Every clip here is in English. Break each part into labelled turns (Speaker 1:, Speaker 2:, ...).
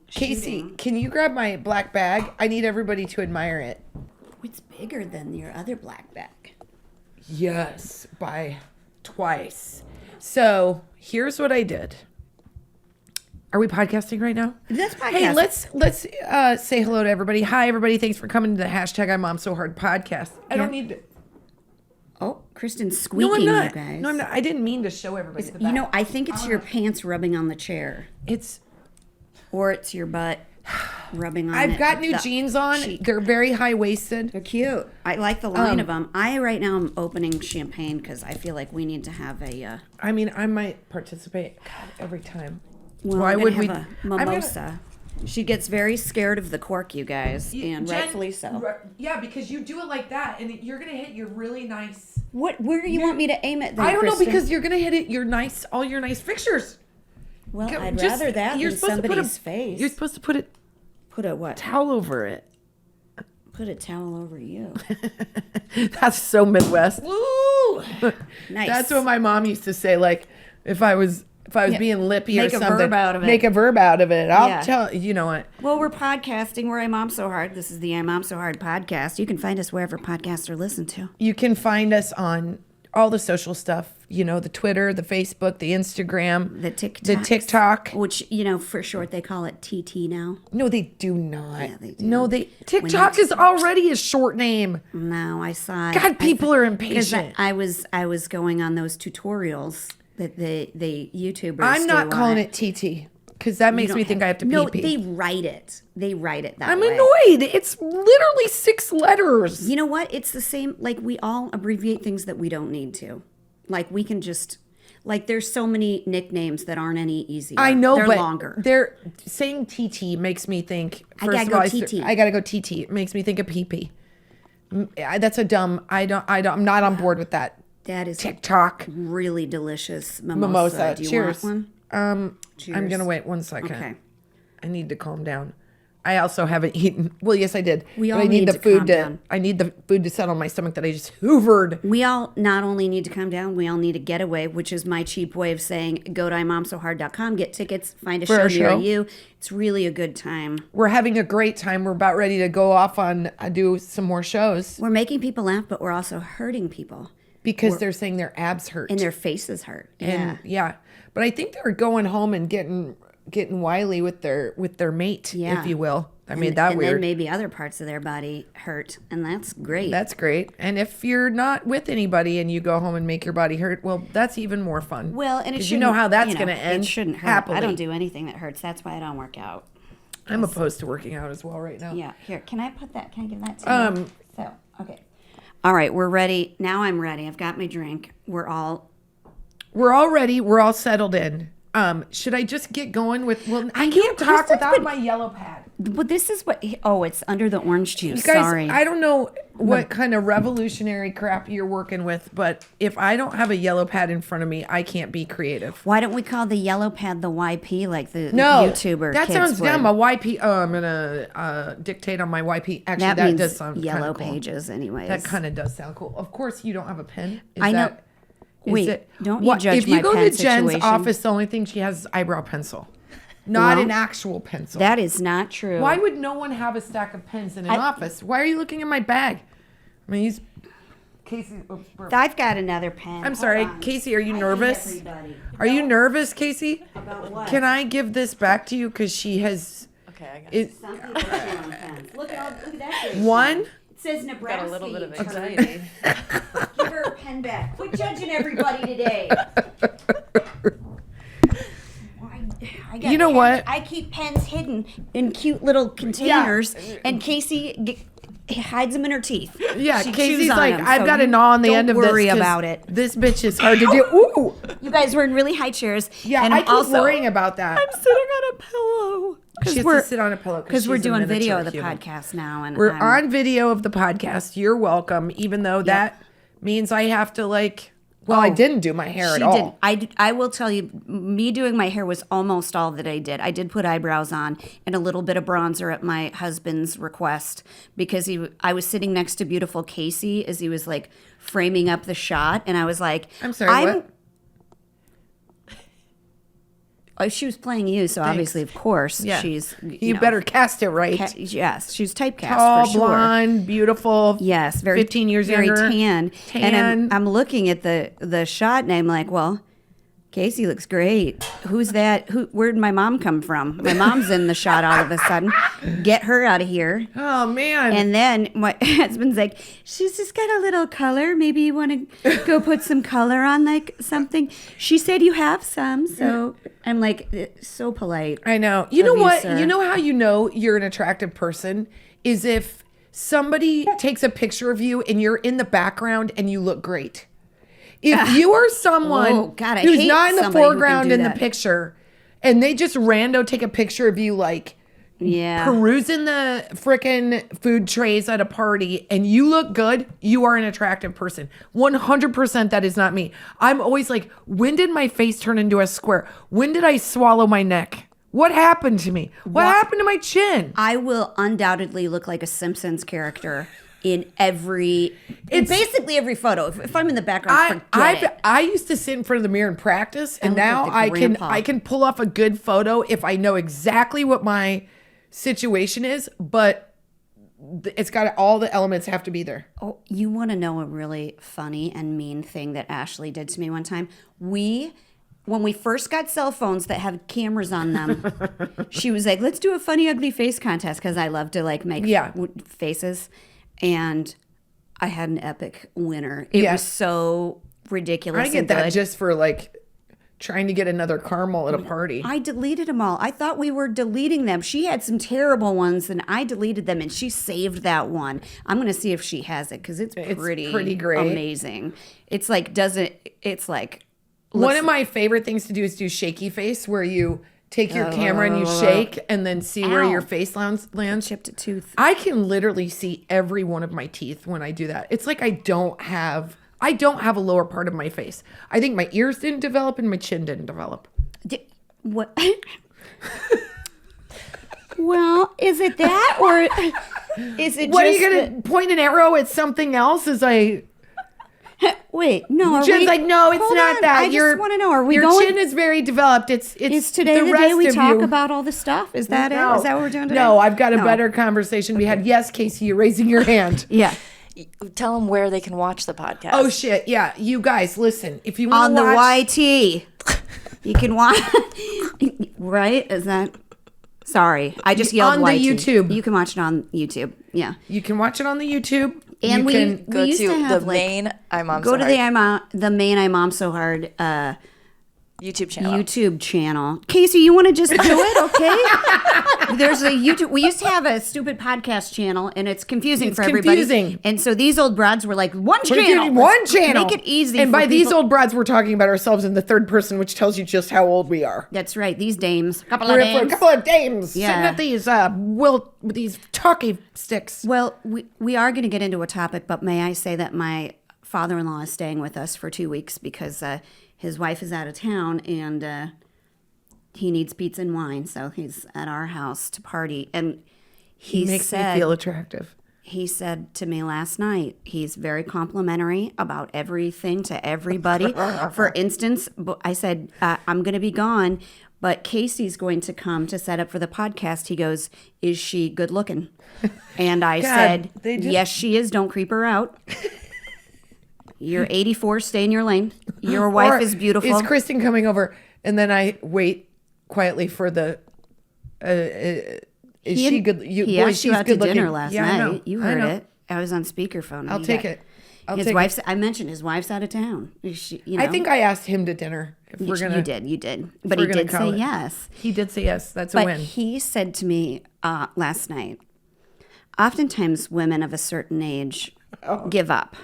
Speaker 1: Casey, can you grab my black bag? I need everybody to admire it.
Speaker 2: It's bigger than your other black bag.
Speaker 1: Yes, by twice. So here's what I did. Are we podcasting right now?
Speaker 2: That's podcasting.
Speaker 1: Hey, let's say hello to everybody. Hi, everybody. Thanks for coming to the hashtag I'm Mom So Hard podcast. I don't need to.
Speaker 2: Oh, Kristen's squeaking,
Speaker 1: No, I'm not.
Speaker 2: you guys.
Speaker 1: No, I'm not. I didn't mean to show everybody the back.
Speaker 2: You know, I think it's your pants rubbing on the chair. Or it's your butt rubbing on
Speaker 1: I've got new jeans on.
Speaker 2: cheek.
Speaker 1: They're very high-waisted.
Speaker 2: They're cute. I like the line of them. I right now am opening champagne because I feel like we need to have a...
Speaker 1: I mean, I might participate every time.
Speaker 2: Well,
Speaker 1: Why would we?
Speaker 2: A mimosa. She gets very scared of the cork, you guys, and
Speaker 1: Jen,
Speaker 2: rightfully so.
Speaker 1: Yeah, because you do it like that, and you're gonna hit your really nice.
Speaker 2: Where do you want me to aim it? Then,
Speaker 1: I don't know,
Speaker 2: Kristen?
Speaker 1: because you're gonna hit it all your nice fixtures.
Speaker 2: Well, I'd rather that than somebody's face.
Speaker 1: You're supposed to put
Speaker 2: a what?
Speaker 1: Towel over it.
Speaker 2: Put a towel over you.
Speaker 1: That's so Midwest.
Speaker 2: Woo! Nice.
Speaker 1: That's what my mom used to say. Like, if I was being lippy or something,
Speaker 2: make a verb out of it.
Speaker 1: Make a verb out of it. I'll tell you know what.
Speaker 2: Well, we're podcasting. We're I'm Mom So Hard. This is the I'm Mom So Hard podcast. You can find us wherever podcasts are listened to.
Speaker 1: You can find us on all the social stuff. You know, the Twitter, the Facebook, the Instagram,
Speaker 2: the
Speaker 1: TikTok,
Speaker 2: which you know for short they call it TT now.
Speaker 1: No, they do not.
Speaker 2: Yeah, they do.
Speaker 1: No, TikTok is already a short name.
Speaker 2: No, I saw it.
Speaker 1: God, people are impatient.
Speaker 2: I was going on those tutorials that the YouTubers.
Speaker 1: I'm not calling it TT because that makes me think I have to pee.
Speaker 2: No, they write it. They write it that way.
Speaker 1: I'm annoyed. It's literally 6 letters.
Speaker 2: You know what? It's the same. Like we all abbreviate things that we don't need to. Like we can just. Like there's so many nicknames that aren't any easier.
Speaker 1: I know,
Speaker 2: they're
Speaker 1: but
Speaker 2: longer.
Speaker 1: They're saying TT makes me think.
Speaker 2: I gotta go TT.
Speaker 1: I gotta go TT. It makes me think of PP. That's a dumb. I'm not on board with that.
Speaker 2: That is
Speaker 1: TikTok.
Speaker 2: Really delicious mimosa. Do you
Speaker 1: Cheers.
Speaker 2: want one? Cheers.
Speaker 1: I'm gonna wait 1 second.
Speaker 2: Okay.
Speaker 1: I need to calm down. I also haven't eaten. Well, yes, I did.
Speaker 2: We all
Speaker 1: but I need
Speaker 2: need
Speaker 1: the
Speaker 2: to
Speaker 1: food
Speaker 2: calm
Speaker 1: to.
Speaker 2: down.
Speaker 1: I need the food to settle my stomach that I just hoovered.
Speaker 2: We all not only need to calm down, we all need a getaway, which is my cheap way of saying go to imomsohard.com, get tickets, find a show near you. It's really a good time.
Speaker 1: We're having a great time. We're about ready to go off on do some more shows.
Speaker 2: We're making people laugh, but we're also hurting people.
Speaker 1: Because they're saying their abs hurt.
Speaker 2: And their faces hurt.
Speaker 1: And, yeah. But I think they're going home and getting wily with their mate, if you will. I made that weird.
Speaker 2: And then maybe other parts of their body hurt, and that's great.
Speaker 1: That's great. And if you're not with anybody and you go home and make your body hurt, well, that's even more fun.
Speaker 2: Well, and it
Speaker 1: you know how that's going to end.
Speaker 2: It shouldn't hurt.
Speaker 1: Happily.
Speaker 2: I don't do anything that hurts. That's why I don't work out.
Speaker 1: I'm opposed to working out as well right now.
Speaker 2: Yeah. Here, can I put that? Can I give that to you? So, okay. All right, we're ready. Now I'm ready. I've got my drink. We're all
Speaker 1: ready. We're all settled in. Should I just get going with? Well, I can't talk without my yellow pad.
Speaker 2: But this is what. Oh, it's under the orange juice.
Speaker 1: You guys,
Speaker 2: Sorry.
Speaker 1: I don't know what kind of revolutionary crap you're working with, but if I don't have a yellow pad in front of me, I can't be creative.
Speaker 2: Why don't we call the yellow pad the YP like the YouTuber?
Speaker 1: That
Speaker 2: kids
Speaker 1: sounds
Speaker 2: would.
Speaker 1: dumb. A YP. Oh, I'm gonna dictate on my YP. Actually, that
Speaker 2: means
Speaker 1: does sound
Speaker 2: yellow
Speaker 1: cool.
Speaker 2: pages, anyways.
Speaker 1: That kind of does sound cool. Of course, you don't have a pen.
Speaker 2: I know. Wait, don't you judge
Speaker 1: if you
Speaker 2: my
Speaker 1: go
Speaker 2: pen
Speaker 1: to Jen's
Speaker 2: situation.
Speaker 1: office, the only thing she has is eyebrow pencil, not an actual pencil.
Speaker 2: That is not true.
Speaker 1: Why would no one have a stack of pens in an office? Why are you looking in my bag? I mean, Casey. Oops,
Speaker 2: I've got another pen.
Speaker 1: I'm sorry, Casey. Are you nervous? Are you nervous, Casey?
Speaker 2: About what?
Speaker 1: Can I give this back to you because she has?
Speaker 3: Okay, I got it.
Speaker 2: Some people chew on pens. Look at that.
Speaker 1: One.
Speaker 2: It says Nebraska.
Speaker 3: Got a little bit of anxiety.
Speaker 2: Give her a pen back. Quit judging everybody today.
Speaker 1: You know what?
Speaker 2: I keep pens hidden in cute little containers, and Casey hides them in her teeth.
Speaker 1: Yeah,
Speaker 2: She
Speaker 1: Casey's
Speaker 2: chews on
Speaker 1: like,
Speaker 2: them,
Speaker 1: I've
Speaker 2: so
Speaker 1: got a gnaw on the end of this.
Speaker 2: Don't worry
Speaker 1: 'cause
Speaker 2: about it.
Speaker 1: This bitch is hard to do. Ooh.
Speaker 2: You guys were in really high chairs.
Speaker 1: Yeah,
Speaker 2: and
Speaker 1: I keep worrying about that.
Speaker 2: I'm sitting on a pillow.
Speaker 1: She has to sit on a pillow
Speaker 2: because we're
Speaker 1: she's a
Speaker 2: doing video
Speaker 1: miniature
Speaker 2: of the
Speaker 1: human.
Speaker 2: podcast now, and
Speaker 1: We're on video of the podcast. You're welcome, even though that means I have to I didn't do my hair at all.
Speaker 2: I will tell you, me doing my hair was almost all that I did. I did put eyebrows on and a little bit of bronzer at my husband's request because I was sitting next to beautiful Casey as he was like framing up the shot, and I was like,
Speaker 1: I'm sorry, what?
Speaker 2: Oh, she was playing you, so obviously, of course,
Speaker 1: Yeah.
Speaker 2: she's.
Speaker 1: You better cast it right.
Speaker 2: Yes, she's typecast
Speaker 1: Tall,
Speaker 2: for sure.
Speaker 1: blonde, beautiful.
Speaker 2: Yes, very
Speaker 1: 15 years
Speaker 2: very
Speaker 1: younger.
Speaker 2: tan. And I'm looking at the shot, and I'm like, well, Casey looks great. Who's that? Where'd my mom come from? My mom's in the shot all of a sudden. Get her out of here.
Speaker 1: Oh man.
Speaker 2: And then my husband's like, she's just got a little color. Maybe you want to go put some color on, like something. She said you have some. So I'm like, so polite.
Speaker 1: I know. You know
Speaker 2: of you,
Speaker 1: what?
Speaker 2: sir.
Speaker 1: You know how you know you're an attractive person is if somebody takes a picture of you and you're in the background and you look great. If you are someone
Speaker 2: Oh, God, I
Speaker 1: who's
Speaker 2: hate
Speaker 1: not in the
Speaker 2: somebody who can
Speaker 1: foreground
Speaker 2: do
Speaker 1: in the
Speaker 2: that.
Speaker 1: picture and they just rando take a picture of you like
Speaker 2: Yeah.
Speaker 1: perusing the frickin' food trays at a party and you look good, you are an attractive person. 100% that is not me. I'm always like, when did my face turn into a square? When did I swallow my neck? What happened to me? What happened to my chin?
Speaker 2: I will undoubtedly look like a Simpsons character in basically every photo. If I'm in the background, forget it.
Speaker 1: I used to sit in front of the mirror and practice, and
Speaker 2: look like
Speaker 1: now
Speaker 2: the
Speaker 1: I
Speaker 2: grandpa.
Speaker 1: can pull off a good photo if I know exactly what my situation is, but it's got all the elements have to be there.
Speaker 2: Oh, you want to know a really funny and mean thing that Ashley did to me one time? When we first got cell phones that had cameras on them, she was like, let's do a funny, ugly face contest because I love to like make faces. And I had an epic winner. It was so ridiculous.
Speaker 1: I get
Speaker 2: and
Speaker 1: that
Speaker 2: good.
Speaker 1: just for like trying to get another caramel at a party.
Speaker 2: I deleted them all. I thought we were deleting them. She had some terrible ones, and I deleted them, and she saved that one. I'm going to see if she has it because it's pretty
Speaker 1: great.
Speaker 2: amazing. It's like
Speaker 1: One of my favorite things to do is do shaky face, where you take your camera and you shake and then see where your face lands.
Speaker 2: chipped a tooth.
Speaker 1: I can literally see every one of my teeth when I do that. It's like I don't have a lower part of my face. I think my ears didn't develop and my chin didn't develop.
Speaker 2: What? Well, is it that or is it?
Speaker 1: What
Speaker 2: just
Speaker 1: are you gonna point an arrow at something else? As I
Speaker 2: wait, no. Are
Speaker 1: Jen's
Speaker 2: we,
Speaker 1: like, no, it's
Speaker 2: hold
Speaker 1: not
Speaker 2: on,
Speaker 1: that.
Speaker 2: I just want to know. Are we
Speaker 1: your
Speaker 2: going?
Speaker 1: chin is very developed. It's
Speaker 2: Is today the
Speaker 1: rest
Speaker 2: day we
Speaker 1: of
Speaker 2: talk
Speaker 1: you.
Speaker 2: about all this stuff? Is that it? Is that what we're doing today?
Speaker 1: No, I've got a
Speaker 2: No.
Speaker 1: better conversation we had. Yes, Casey, you're raising your hand.
Speaker 2: Yeah.
Speaker 3: Tell them where they can watch the podcast.
Speaker 1: Oh shit, yeah. You guys, listen. If you want
Speaker 2: On
Speaker 1: to
Speaker 2: the
Speaker 1: watch,
Speaker 2: YT, you can watch. Right? Is that? Sorry, I just yelled
Speaker 1: On the
Speaker 2: YT.
Speaker 1: YouTube.
Speaker 2: You can watch it on YouTube. Yeah.
Speaker 1: you can watch it on the YouTube.
Speaker 2: And
Speaker 1: you
Speaker 2: we
Speaker 1: can
Speaker 3: Go
Speaker 2: used
Speaker 3: to
Speaker 2: to have
Speaker 3: the
Speaker 2: like,
Speaker 3: main I'm on
Speaker 2: go
Speaker 3: so
Speaker 2: to
Speaker 3: hard
Speaker 2: the main I'm Mom So Hard
Speaker 3: YouTube channel.
Speaker 2: YouTube channel. Casey, you want to just do it, okay? There's a YouTube. We used to have a stupid podcast channel, and it's confusing for everybody.
Speaker 1: confusing.
Speaker 2: And so these old broads were like, one
Speaker 1: We're
Speaker 2: channel.
Speaker 1: doing one
Speaker 2: Let's
Speaker 1: channel.
Speaker 2: Make it easy.
Speaker 1: And
Speaker 2: for
Speaker 1: by these
Speaker 2: people.
Speaker 1: old broads, we're talking about ourselves in the third person, which tells you just how old we are.
Speaker 2: That's right. These dames.
Speaker 1: We're a couple of dames
Speaker 2: Yeah.
Speaker 1: sitting at these with these talkie sticks.
Speaker 2: Well, we are going to get into a topic, but may I say that my father-in-law is staying with us for 2 weeks because his wife is out of town and he needs pizza and wine, so he's at our house to party. And he
Speaker 1: Makes me
Speaker 2: said,
Speaker 1: feel attractive.
Speaker 2: he said to me last night, he's very complimentary about everything to everybody. For instance, I said, I'm going to be gone, but Casey's going to come to set up for the podcast. He goes, is she good looking? And I said, yes, she is. Don't creep her out. You're 84. Stay in your lane. Your wife
Speaker 1: Or
Speaker 2: is beautiful.
Speaker 1: Is Kristin coming over? And then I wait quietly for the. Is she good?
Speaker 2: He
Speaker 1: boy,
Speaker 2: asked you
Speaker 1: she's
Speaker 2: out to
Speaker 1: good looking.
Speaker 2: dinner last
Speaker 1: Yeah, I know.
Speaker 2: night. You
Speaker 1: I
Speaker 2: heard
Speaker 1: know.
Speaker 2: it. I was on speakerphone.
Speaker 1: I'll take it. I'll
Speaker 2: his
Speaker 1: take
Speaker 2: wife's. I mentioned his wife's out of town. She,
Speaker 1: I think I asked him to dinner. If we're gonna,
Speaker 2: you did, but he
Speaker 1: we're gonna
Speaker 2: did
Speaker 1: call
Speaker 2: say
Speaker 1: it.
Speaker 2: yes.
Speaker 1: He did say yes. That's a
Speaker 2: But
Speaker 1: win.
Speaker 2: he said to me last night, oftentimes women of a certain age give up.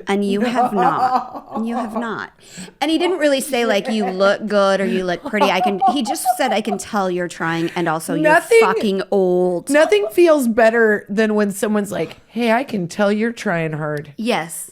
Speaker 2: And you have not. And you have not. And he didn't really say like you look good or you look pretty. He just said I can tell you're trying and also
Speaker 1: Nothing-
Speaker 2: you're fucking old.
Speaker 1: Nothing feels better than when someone's like, "Hey, I can tell you're trying hard."
Speaker 2: Yes,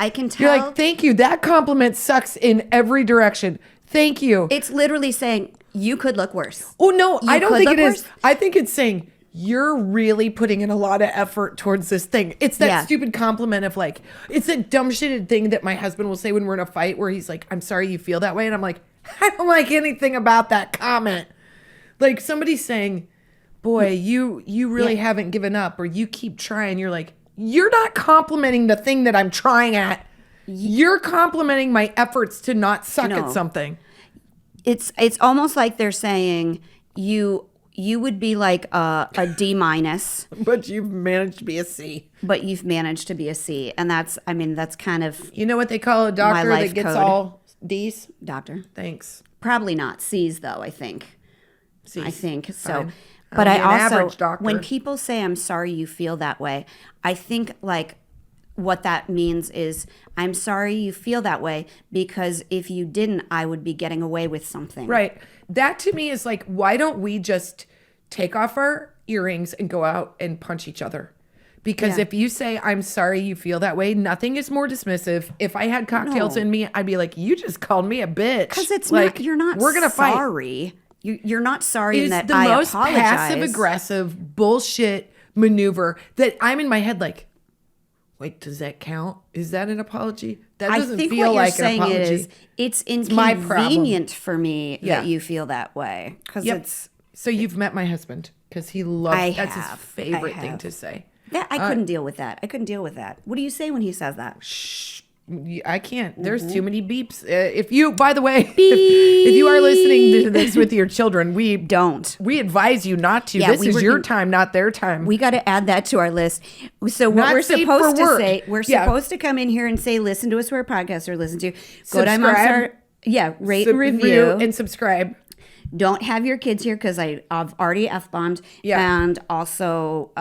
Speaker 2: I can tell.
Speaker 1: You're like, "Thank you. That compliment sucks in every direction. Thank you."
Speaker 2: It's literally saying you could look worse.
Speaker 1: Oh no, I
Speaker 2: You
Speaker 1: don't
Speaker 2: could
Speaker 1: think
Speaker 2: look
Speaker 1: it is.
Speaker 2: worse.
Speaker 1: I think it's saying you're really putting in a lot of effort towards this thing. It's that
Speaker 2: Yeah.
Speaker 1: stupid compliment of like, it's a dumb shitted thing that my husband will say when we're in a fight where he's like, "I'm sorry you feel that way." And I'm like, I don't like anything about that comment. Like somebody saying, boy, you really haven't given up, or you keep trying. You're like, you're not complimenting the thing that I'm trying at. You're complimenting my efforts to not suck at something.
Speaker 2: It's almost like they're saying you would be like a D minus,
Speaker 1: But you've managed to be a C.
Speaker 2: but you've managed to be a C, and that's kind of
Speaker 1: You know what they call a doctor
Speaker 2: life
Speaker 1: that gets
Speaker 2: code.
Speaker 1: all D's?
Speaker 2: doctor.
Speaker 1: Thanks.
Speaker 2: Probably not C's though. I think.
Speaker 1: C's.
Speaker 2: I think so.
Speaker 1: Fine.
Speaker 2: But
Speaker 1: I'll
Speaker 2: I
Speaker 1: be an
Speaker 2: also,
Speaker 1: average doctor.
Speaker 2: when people say I'm sorry you feel that way, I think like what that means is I'm sorry you feel that way because if you didn't, I would be getting away with something.
Speaker 1: Right. That to me is like, why don't we just take off our earrings and go out and punch each other? Because
Speaker 2: Yeah.
Speaker 1: if you say, I'm sorry you feel that way, nothing is more dismissive. If I had cocktails
Speaker 2: No.
Speaker 1: in me, I'd be like, you just called me a bitch.
Speaker 2: Because it's
Speaker 1: like,
Speaker 2: not, you're not
Speaker 1: we're gonna fight.
Speaker 2: sorry. You're not sorry in
Speaker 1: It's
Speaker 2: that
Speaker 1: the
Speaker 2: I
Speaker 1: most
Speaker 2: apologize.
Speaker 1: passive aggressive bullshit maneuver that I'm in my head like, wait, does that count? Is that an apology? That
Speaker 2: I
Speaker 1: doesn't
Speaker 2: think
Speaker 1: feel
Speaker 2: what you're
Speaker 1: like an
Speaker 2: saying
Speaker 1: apology.
Speaker 2: is it's
Speaker 1: my problem.
Speaker 2: inconvenient for me
Speaker 1: Yeah.
Speaker 2: that you feel that way. Because
Speaker 1: Yep.
Speaker 2: it's
Speaker 1: So you've met my husband because he loves
Speaker 2: I
Speaker 1: that's
Speaker 2: have.
Speaker 1: his favorite
Speaker 2: I
Speaker 1: thing
Speaker 2: have.
Speaker 1: to say.
Speaker 2: that I couldn't deal with that. I couldn't deal with that. What do you say when he says that?
Speaker 1: I can't. There's too many beeps. If you, by the way, if you are listening to this with your children, we
Speaker 2: Don't.
Speaker 1: We advise you not to.
Speaker 2: Yeah,
Speaker 1: This
Speaker 2: we
Speaker 1: is
Speaker 2: were
Speaker 1: your
Speaker 2: gonna-
Speaker 1: time, not their time.
Speaker 2: We got to add that to our list. So what
Speaker 1: Not
Speaker 2: we're
Speaker 1: safe
Speaker 2: supposed
Speaker 1: for
Speaker 2: to
Speaker 1: work.
Speaker 2: say, we're
Speaker 1: Yeah.
Speaker 2: supposed to come in here and say, listen to us for a podcast or listen to go to
Speaker 1: Subscribe.
Speaker 2: rate and review.
Speaker 1: and subscribe.
Speaker 2: Don't have your kids here because I've already F-bombed.
Speaker 1: Yeah.
Speaker 2: And also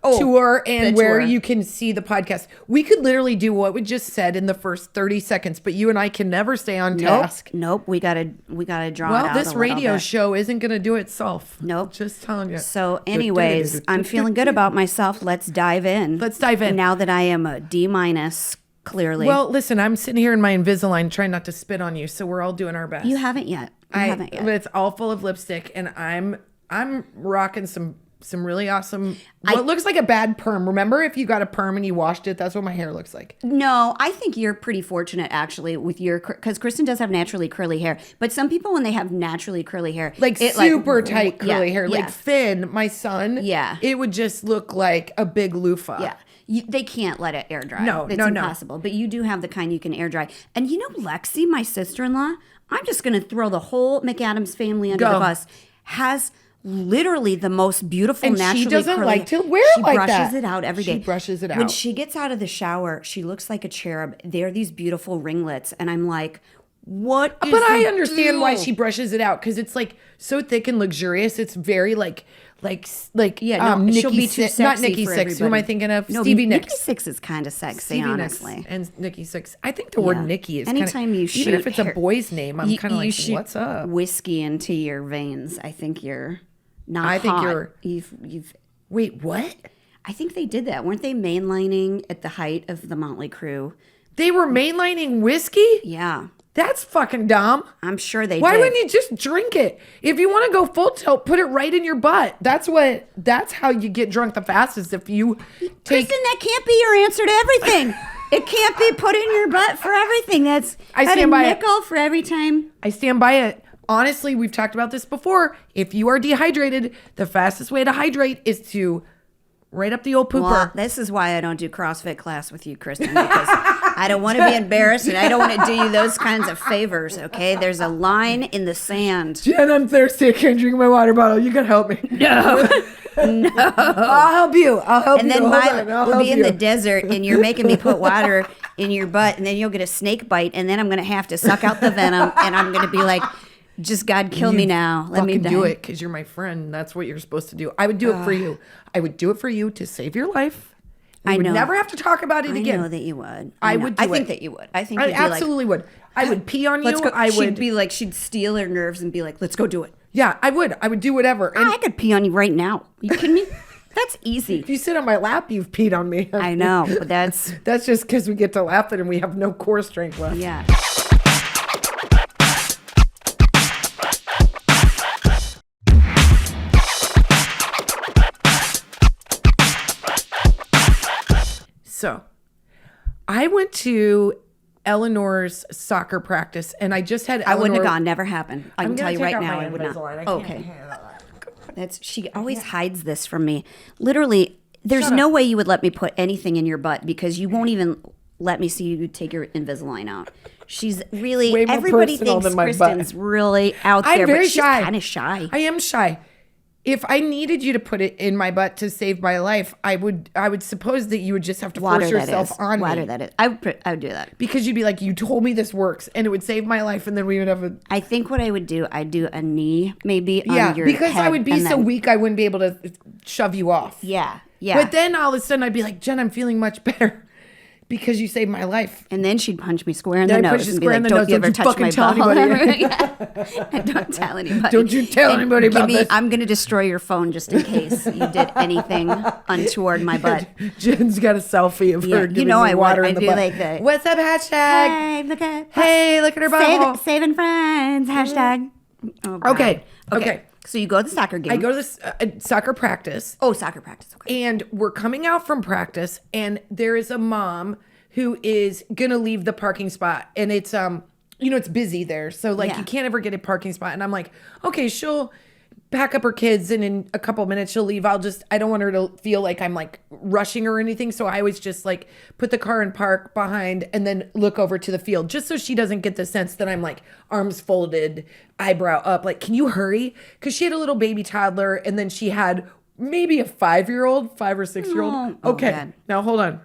Speaker 1: Tour and
Speaker 2: the
Speaker 1: where
Speaker 2: tour.
Speaker 1: you can see the podcast. We could literally do what we just said in the first 30 seconds, but you and I can never stay on task.
Speaker 2: Nope. We gotta draw it
Speaker 1: Well,
Speaker 2: out
Speaker 1: this
Speaker 2: a little
Speaker 1: radio
Speaker 2: bit.
Speaker 1: show isn't going to do itself.
Speaker 2: Nope.
Speaker 1: Just telling you.
Speaker 2: So anyways, I'm feeling good about myself. Let's dive in.
Speaker 1: Let's dive in.
Speaker 2: Now that I am a D minus, clearly.
Speaker 1: Well, listen, I'm sitting here in my Invisalign trying not to spit on you, so we're all doing our best.
Speaker 2: you haven't yet. You haven't yet.
Speaker 1: It's all full of lipstick, and I'm rocking some really awesome. What looks like a bad perm. Remember, if you got a perm and you washed it, that's what my hair looks like.
Speaker 2: No, I think you're pretty fortunate actually with your because Kristen does have naturally curly hair, but some people when they have naturally curly hair,
Speaker 1: Like
Speaker 2: it,
Speaker 1: super tight curly
Speaker 2: yeah,
Speaker 1: hair,
Speaker 2: yeah,
Speaker 1: like Finn, my son.
Speaker 2: Yeah.
Speaker 1: it would just look like a big loofah.
Speaker 2: yeah. They can't let it air dry.
Speaker 1: No,
Speaker 2: it's
Speaker 1: no.
Speaker 2: impossible. But you do have the kind you can air dry. And you know, Lexi, my sister-in-law, I'm just going to throw the whole McAdams family under
Speaker 1: Go.
Speaker 2: the bus. Has literally the most beautiful
Speaker 1: And she
Speaker 2: naturally
Speaker 1: doesn't
Speaker 2: curly
Speaker 1: like to
Speaker 2: hair.
Speaker 1: wear it
Speaker 2: She
Speaker 1: like
Speaker 2: brushes
Speaker 1: that.
Speaker 2: it out every
Speaker 1: She
Speaker 2: day.
Speaker 1: brushes it
Speaker 2: When
Speaker 1: out.
Speaker 2: she gets out of the shower, she looks like a cherub. They're these beautiful ringlets, and I'm like, what? Is
Speaker 1: But I
Speaker 2: the
Speaker 1: understand why
Speaker 2: deal?
Speaker 1: she brushes it out because it's like so thick and luxurious. It's very like
Speaker 2: Yeah, no,
Speaker 1: Nikki
Speaker 2: she'll be too
Speaker 1: Sixx, not
Speaker 2: sexy
Speaker 1: Nikki
Speaker 2: for
Speaker 1: Sixx. Who am I
Speaker 2: everybody.
Speaker 1: thinking of?
Speaker 2: No,
Speaker 1: Stevie
Speaker 2: Nikki
Speaker 1: Nicks.
Speaker 2: Sixx is kind of sexy,
Speaker 1: Stevie
Speaker 2: honestly.
Speaker 1: Nicks and Nikki Sixx. I think the word
Speaker 2: Yeah.
Speaker 1: Nikki is
Speaker 2: Anytime
Speaker 1: kinda,
Speaker 2: you shoot
Speaker 1: even if it's a
Speaker 2: hair-
Speaker 1: boy's name, I'm kind of like,
Speaker 2: shoot
Speaker 1: what's up?
Speaker 2: whiskey into your veins. I think you're not.
Speaker 1: I think
Speaker 2: hot.
Speaker 1: you're-
Speaker 2: You've.
Speaker 1: Wait, what?
Speaker 2: I think they did that. Weren't they mainlining at the height of the Motley Crue?
Speaker 1: They were mainlining whiskey?
Speaker 2: Yeah,
Speaker 1: That's fucking dumb.
Speaker 2: I'm sure they
Speaker 1: Why
Speaker 2: did.
Speaker 1: wouldn't you just drink it? If you want to go full tilt, put it right in your butt. That's how you get drunk the fastest. If you take
Speaker 2: Kristen, that can't be your answer to everything. It can't be put in your butt for everything. That's
Speaker 1: I
Speaker 2: at
Speaker 1: stand
Speaker 2: a
Speaker 1: by it.
Speaker 2: nickel for every time.
Speaker 1: I stand by it. Honestly, we've talked about this before. If you are dehydrated, the fastest way to hydrate is to right up the old pooper.
Speaker 2: Well, this is why I don't do CrossFit class with you, Kristen, because I don't want to be embarrassed and I don't want to do you those kinds of favors, okay? There's a line in the sand.
Speaker 1: Jen, I'm thirsty. I can't drink my water bottle. You can help me.
Speaker 2: No.
Speaker 1: I'll help you. I'll help
Speaker 2: And
Speaker 1: you.
Speaker 2: then
Speaker 1: Hold
Speaker 2: Milo
Speaker 1: on. I'll
Speaker 2: will
Speaker 1: help
Speaker 2: be in
Speaker 1: you.
Speaker 2: the desert and you're making me put water in your butt and then you'll get a snake bite and then I'm going to have to suck out the venom and I'm going to be like, just God kill me now. Let me
Speaker 1: Fucking
Speaker 2: die.
Speaker 1: do it because you're my friend. That's what you're supposed to do. I would do it for you. I would do it for you to save your life. We
Speaker 2: I
Speaker 1: would
Speaker 2: know.
Speaker 1: never have to talk about it
Speaker 2: I
Speaker 1: again.
Speaker 2: know that you would.
Speaker 1: I
Speaker 2: know.
Speaker 1: would
Speaker 2: I
Speaker 1: do
Speaker 2: think
Speaker 1: it.
Speaker 2: that you would. I think
Speaker 1: I
Speaker 2: you'd be like,
Speaker 1: absolutely would. I would pee on you.
Speaker 2: let's go.
Speaker 1: I
Speaker 2: She'd
Speaker 1: would
Speaker 2: be like, she'd steal her nerves and be like, let's go do it.
Speaker 1: Yeah, I would. I would do whatever. And
Speaker 2: I could pee on you right now. You kidding me? That's easy.
Speaker 1: if you sit on my lap, you've peed on me.
Speaker 2: I know, but that's
Speaker 1: That's just because we get to laughing and we have no core strength left.
Speaker 2: yeah.
Speaker 1: So I went to Eleanor's soccer practice, and I just had.
Speaker 2: I wouldn't have
Speaker 1: Eleanor-
Speaker 2: gone. Never happened. I
Speaker 1: I'm
Speaker 2: can
Speaker 1: gonna
Speaker 2: tell you
Speaker 1: take
Speaker 2: right
Speaker 1: out
Speaker 2: now,
Speaker 1: my
Speaker 2: I would not.
Speaker 1: Invisalign. I can't
Speaker 2: Okay.
Speaker 1: handle that.
Speaker 2: That's she always hides this from me. Literally, there's no way you would let me put anything in your butt because you won't even let me see you take your Invisalign out. She's really
Speaker 1: Way more
Speaker 2: everybody
Speaker 1: personal
Speaker 2: thinks
Speaker 1: than my
Speaker 2: Kristen's
Speaker 1: butt.
Speaker 2: really out
Speaker 1: I'm
Speaker 2: there,
Speaker 1: very
Speaker 2: but she's
Speaker 1: shy.
Speaker 2: kind of shy.
Speaker 1: I am shy. If I needed you to put it in my butt to save my life, I would suppose that you would just have to force yourself on
Speaker 2: Water
Speaker 1: me.
Speaker 2: that is. I would do that.
Speaker 1: Because you'd be like, you told me this works, and it would save my life, and then we would have a
Speaker 2: I think what I would do, I'd do a knee maybe on your
Speaker 1: because I
Speaker 2: head
Speaker 1: would be
Speaker 2: and
Speaker 1: so
Speaker 2: then-
Speaker 1: weak I wouldn't be able to shove you off.
Speaker 2: Yeah, yeah.
Speaker 1: But then all of a sudden I'd be like, Jen, I'm feeling much better because you saved my life.
Speaker 2: And then she'd punch me square in
Speaker 1: Then
Speaker 2: the
Speaker 1: I'd punch
Speaker 2: nose
Speaker 1: you
Speaker 2: and be
Speaker 1: square
Speaker 2: like,
Speaker 1: in the
Speaker 2: "Don't
Speaker 1: nose.
Speaker 2: you ever
Speaker 1: Don't you
Speaker 2: touch my
Speaker 1: fucking tell
Speaker 2: ball."
Speaker 1: anybody.
Speaker 2: Yeah. Don't tell anybody.
Speaker 1: Don't you tell anybody about this.
Speaker 2: I'm going to destroy your phone just in case you did anything untoward my butt.
Speaker 1: Jen's got a selfie of
Speaker 2: Yeah,
Speaker 1: her
Speaker 2: you
Speaker 1: giving
Speaker 2: know
Speaker 1: me
Speaker 2: I would.
Speaker 1: water in
Speaker 2: I'd
Speaker 1: the
Speaker 2: be
Speaker 1: butt.
Speaker 2: like that.
Speaker 1: What's up, hashtag?
Speaker 2: Hey, look at
Speaker 1: Hey, look at her butthole.
Speaker 2: saving friends hashtag. Oh, God.
Speaker 1: Okay.
Speaker 2: So you go to the soccer game.
Speaker 1: I go to this soccer practice.
Speaker 2: Oh, soccer practice. Okay.
Speaker 1: And we're coming out from practice, and there is a mom who is gonna leave the parking spot, and it's it's busy there, so like
Speaker 2: Yeah.
Speaker 1: you can't ever get a parking spot. And I'm like, okay, she'll pack up her kids, and in a couple minutes she'll leave. I don't want her to feel like I'm like rushing her or anything, so I always just like put the car in park behind and then look over to the field, just so she doesn't get the sense that I'm like arms folded, eyebrow up, like, can you hurry? Because she had a little baby toddler, and then she had maybe a 5 or 6 year old.
Speaker 2: Oh,
Speaker 1: Okay,
Speaker 2: God.
Speaker 1: now hold on.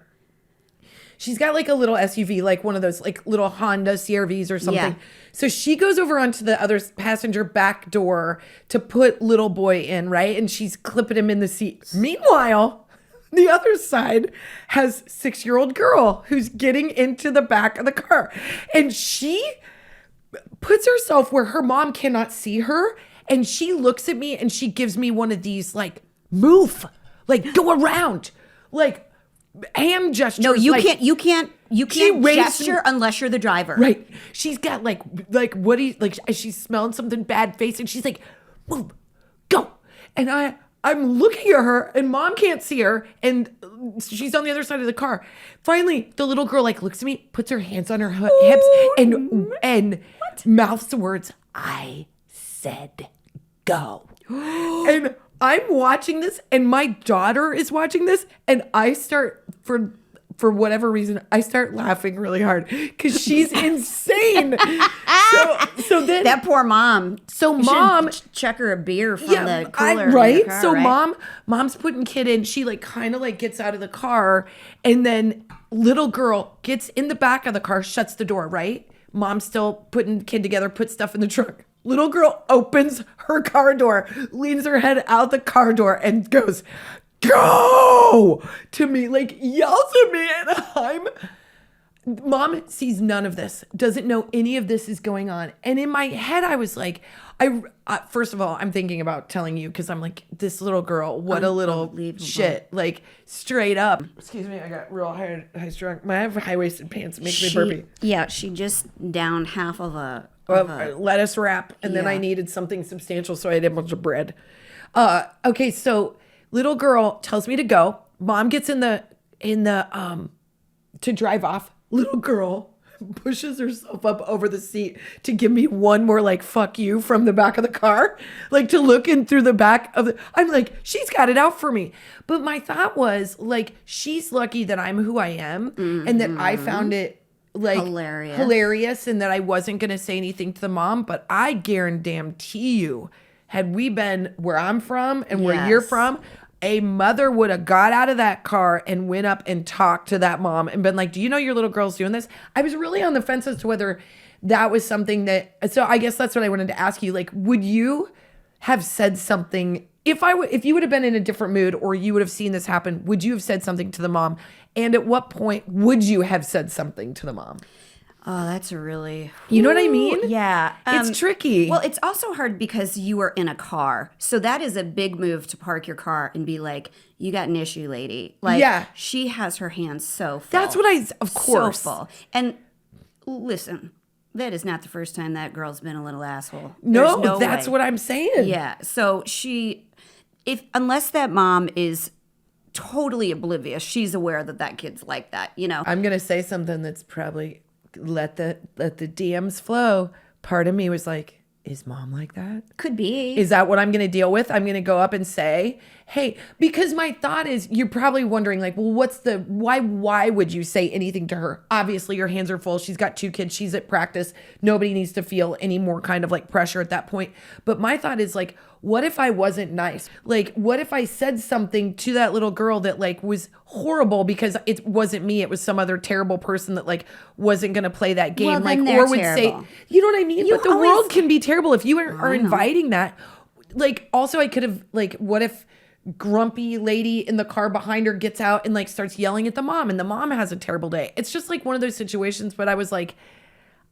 Speaker 1: She's got like a little SUV, like one of those like little Honda CRVs or something.
Speaker 2: Yeah.
Speaker 1: So she goes over onto the other passenger back door to put little boy in, right? And she's clipping him in the seat. Meanwhile, the other side has 6-year-old girl who's getting into the back of the car. And she puts herself where her mom cannot see her. And she looks at me and she gives me one of these like, move, like go around, like hand gestures.
Speaker 2: No, you
Speaker 1: like,
Speaker 2: can't. You can't
Speaker 1: raised-
Speaker 2: gesture unless you're the driver.
Speaker 1: Right. She's got like what do you like? She's smelling something bad face, and she's like, "Move, go." And I'm looking at her, and mom can't see her, and she's on the other side of the car. Finally, the little girl like looks at me, puts her hands on her hips, and mouths the words, "I said go." And I'm watching this, and my daughter is watching this, and I start for whatever reason, I start laughing really hard because she's insane. So then
Speaker 2: That poor mom.
Speaker 1: So
Speaker 2: You should
Speaker 1: mom-
Speaker 2: check her a beer from the cooler. in
Speaker 1: right.
Speaker 2: the car,
Speaker 1: So
Speaker 2: right?
Speaker 1: mom's putting kid in. She like kind of like gets out of the car, and then little girl gets in the back of the car, shuts the door. Right. Mom's still putting kid together, puts stuff in the trunk. Little girl opens her car door, leans her head out the car door, and goes, "Go!" to me, like yells at me, and Mom sees none of this, doesn't know any of this is going on. And in my head, I was like, first of all, I'm thinking about telling you because I'm like, this little girl, what a little
Speaker 2: Unbelievable.
Speaker 1: shit, like straight up. Excuse me, I got real high strung. I have high-waisted pants, it makes me burpy.
Speaker 2: Yeah, she just downed half of a.
Speaker 1: Lettuce wrap, and then I
Speaker 2: Yeah.
Speaker 1: needed something substantial, so I had a bunch of bread. Okay, so little girl tells me to go. Mom gets in the to drive off. Little girl pushes herself up over the seat to give me one more like fuck you from the back of the car, like to look in through the back of the. I'm like, she's got it out for me. But my thought was like, she's lucky that I'm who I am, and that I found it like hilarious, and that I wasn't gonna say anything to the mom. But I guarantee you, had we been where I'm from and where you're
Speaker 2: Yes.
Speaker 1: from, a mother would have got out of that car and went up and talked to that mom and been like, "Do you know your little girl's doing this?" I was really on the fence as to whether that was something that. So I guess that's what I wanted to ask you. Like, would you have said something if you would have been in a different mood, or you would have seen this happen? Would you have said something to the mom? And at what point would you have said something to the mom?
Speaker 2: Oh, that's a really.
Speaker 1: You know what I mean?
Speaker 2: Yeah.
Speaker 1: It's tricky.
Speaker 2: Well, it's also hard because you are in a car. So that is a big move to park your car and be like, "You got an issue, lady." Like,
Speaker 1: Yeah.
Speaker 2: she has her hands so full.
Speaker 1: That's what of course.
Speaker 2: So full. And listen, that is not the first time that girl's been a little asshole.
Speaker 1: No,
Speaker 2: There's no
Speaker 1: that's
Speaker 2: way.
Speaker 1: what I'm saying.
Speaker 2: Yeah. So unless that mom is totally oblivious, she's aware that kid's like that, you know?
Speaker 1: I'm gonna say something that's probably let the DMs flow. Part of me was like, is mom like that?
Speaker 2: Could be.
Speaker 1: Is that what I'm going to deal with? I'm going to go up and say, hey, because my thought is, you're probably wondering like, well, why would you say anything to her? Obviously your hands are full. She's got 2 kids. She's at practice. Nobody needs to feel any more kind of like pressure at that point. But my thought is like, what if I wasn't nice? Like, what if I said something to that little girl that like was horrible because it wasn't me. It was some other terrible person that like wasn't going to play that game.
Speaker 2: Well,
Speaker 1: like,
Speaker 2: then
Speaker 1: or
Speaker 2: they're
Speaker 1: would
Speaker 2: terrible.
Speaker 1: say, you know what I mean?
Speaker 2: You
Speaker 1: But the
Speaker 2: always-
Speaker 1: world can be terrible if you are inviting that. Like, also I could have like, what if grumpy lady in the car behind her gets out and like starts yelling at the mom and the mom has a terrible day? It's just like one of those situations. But I was like,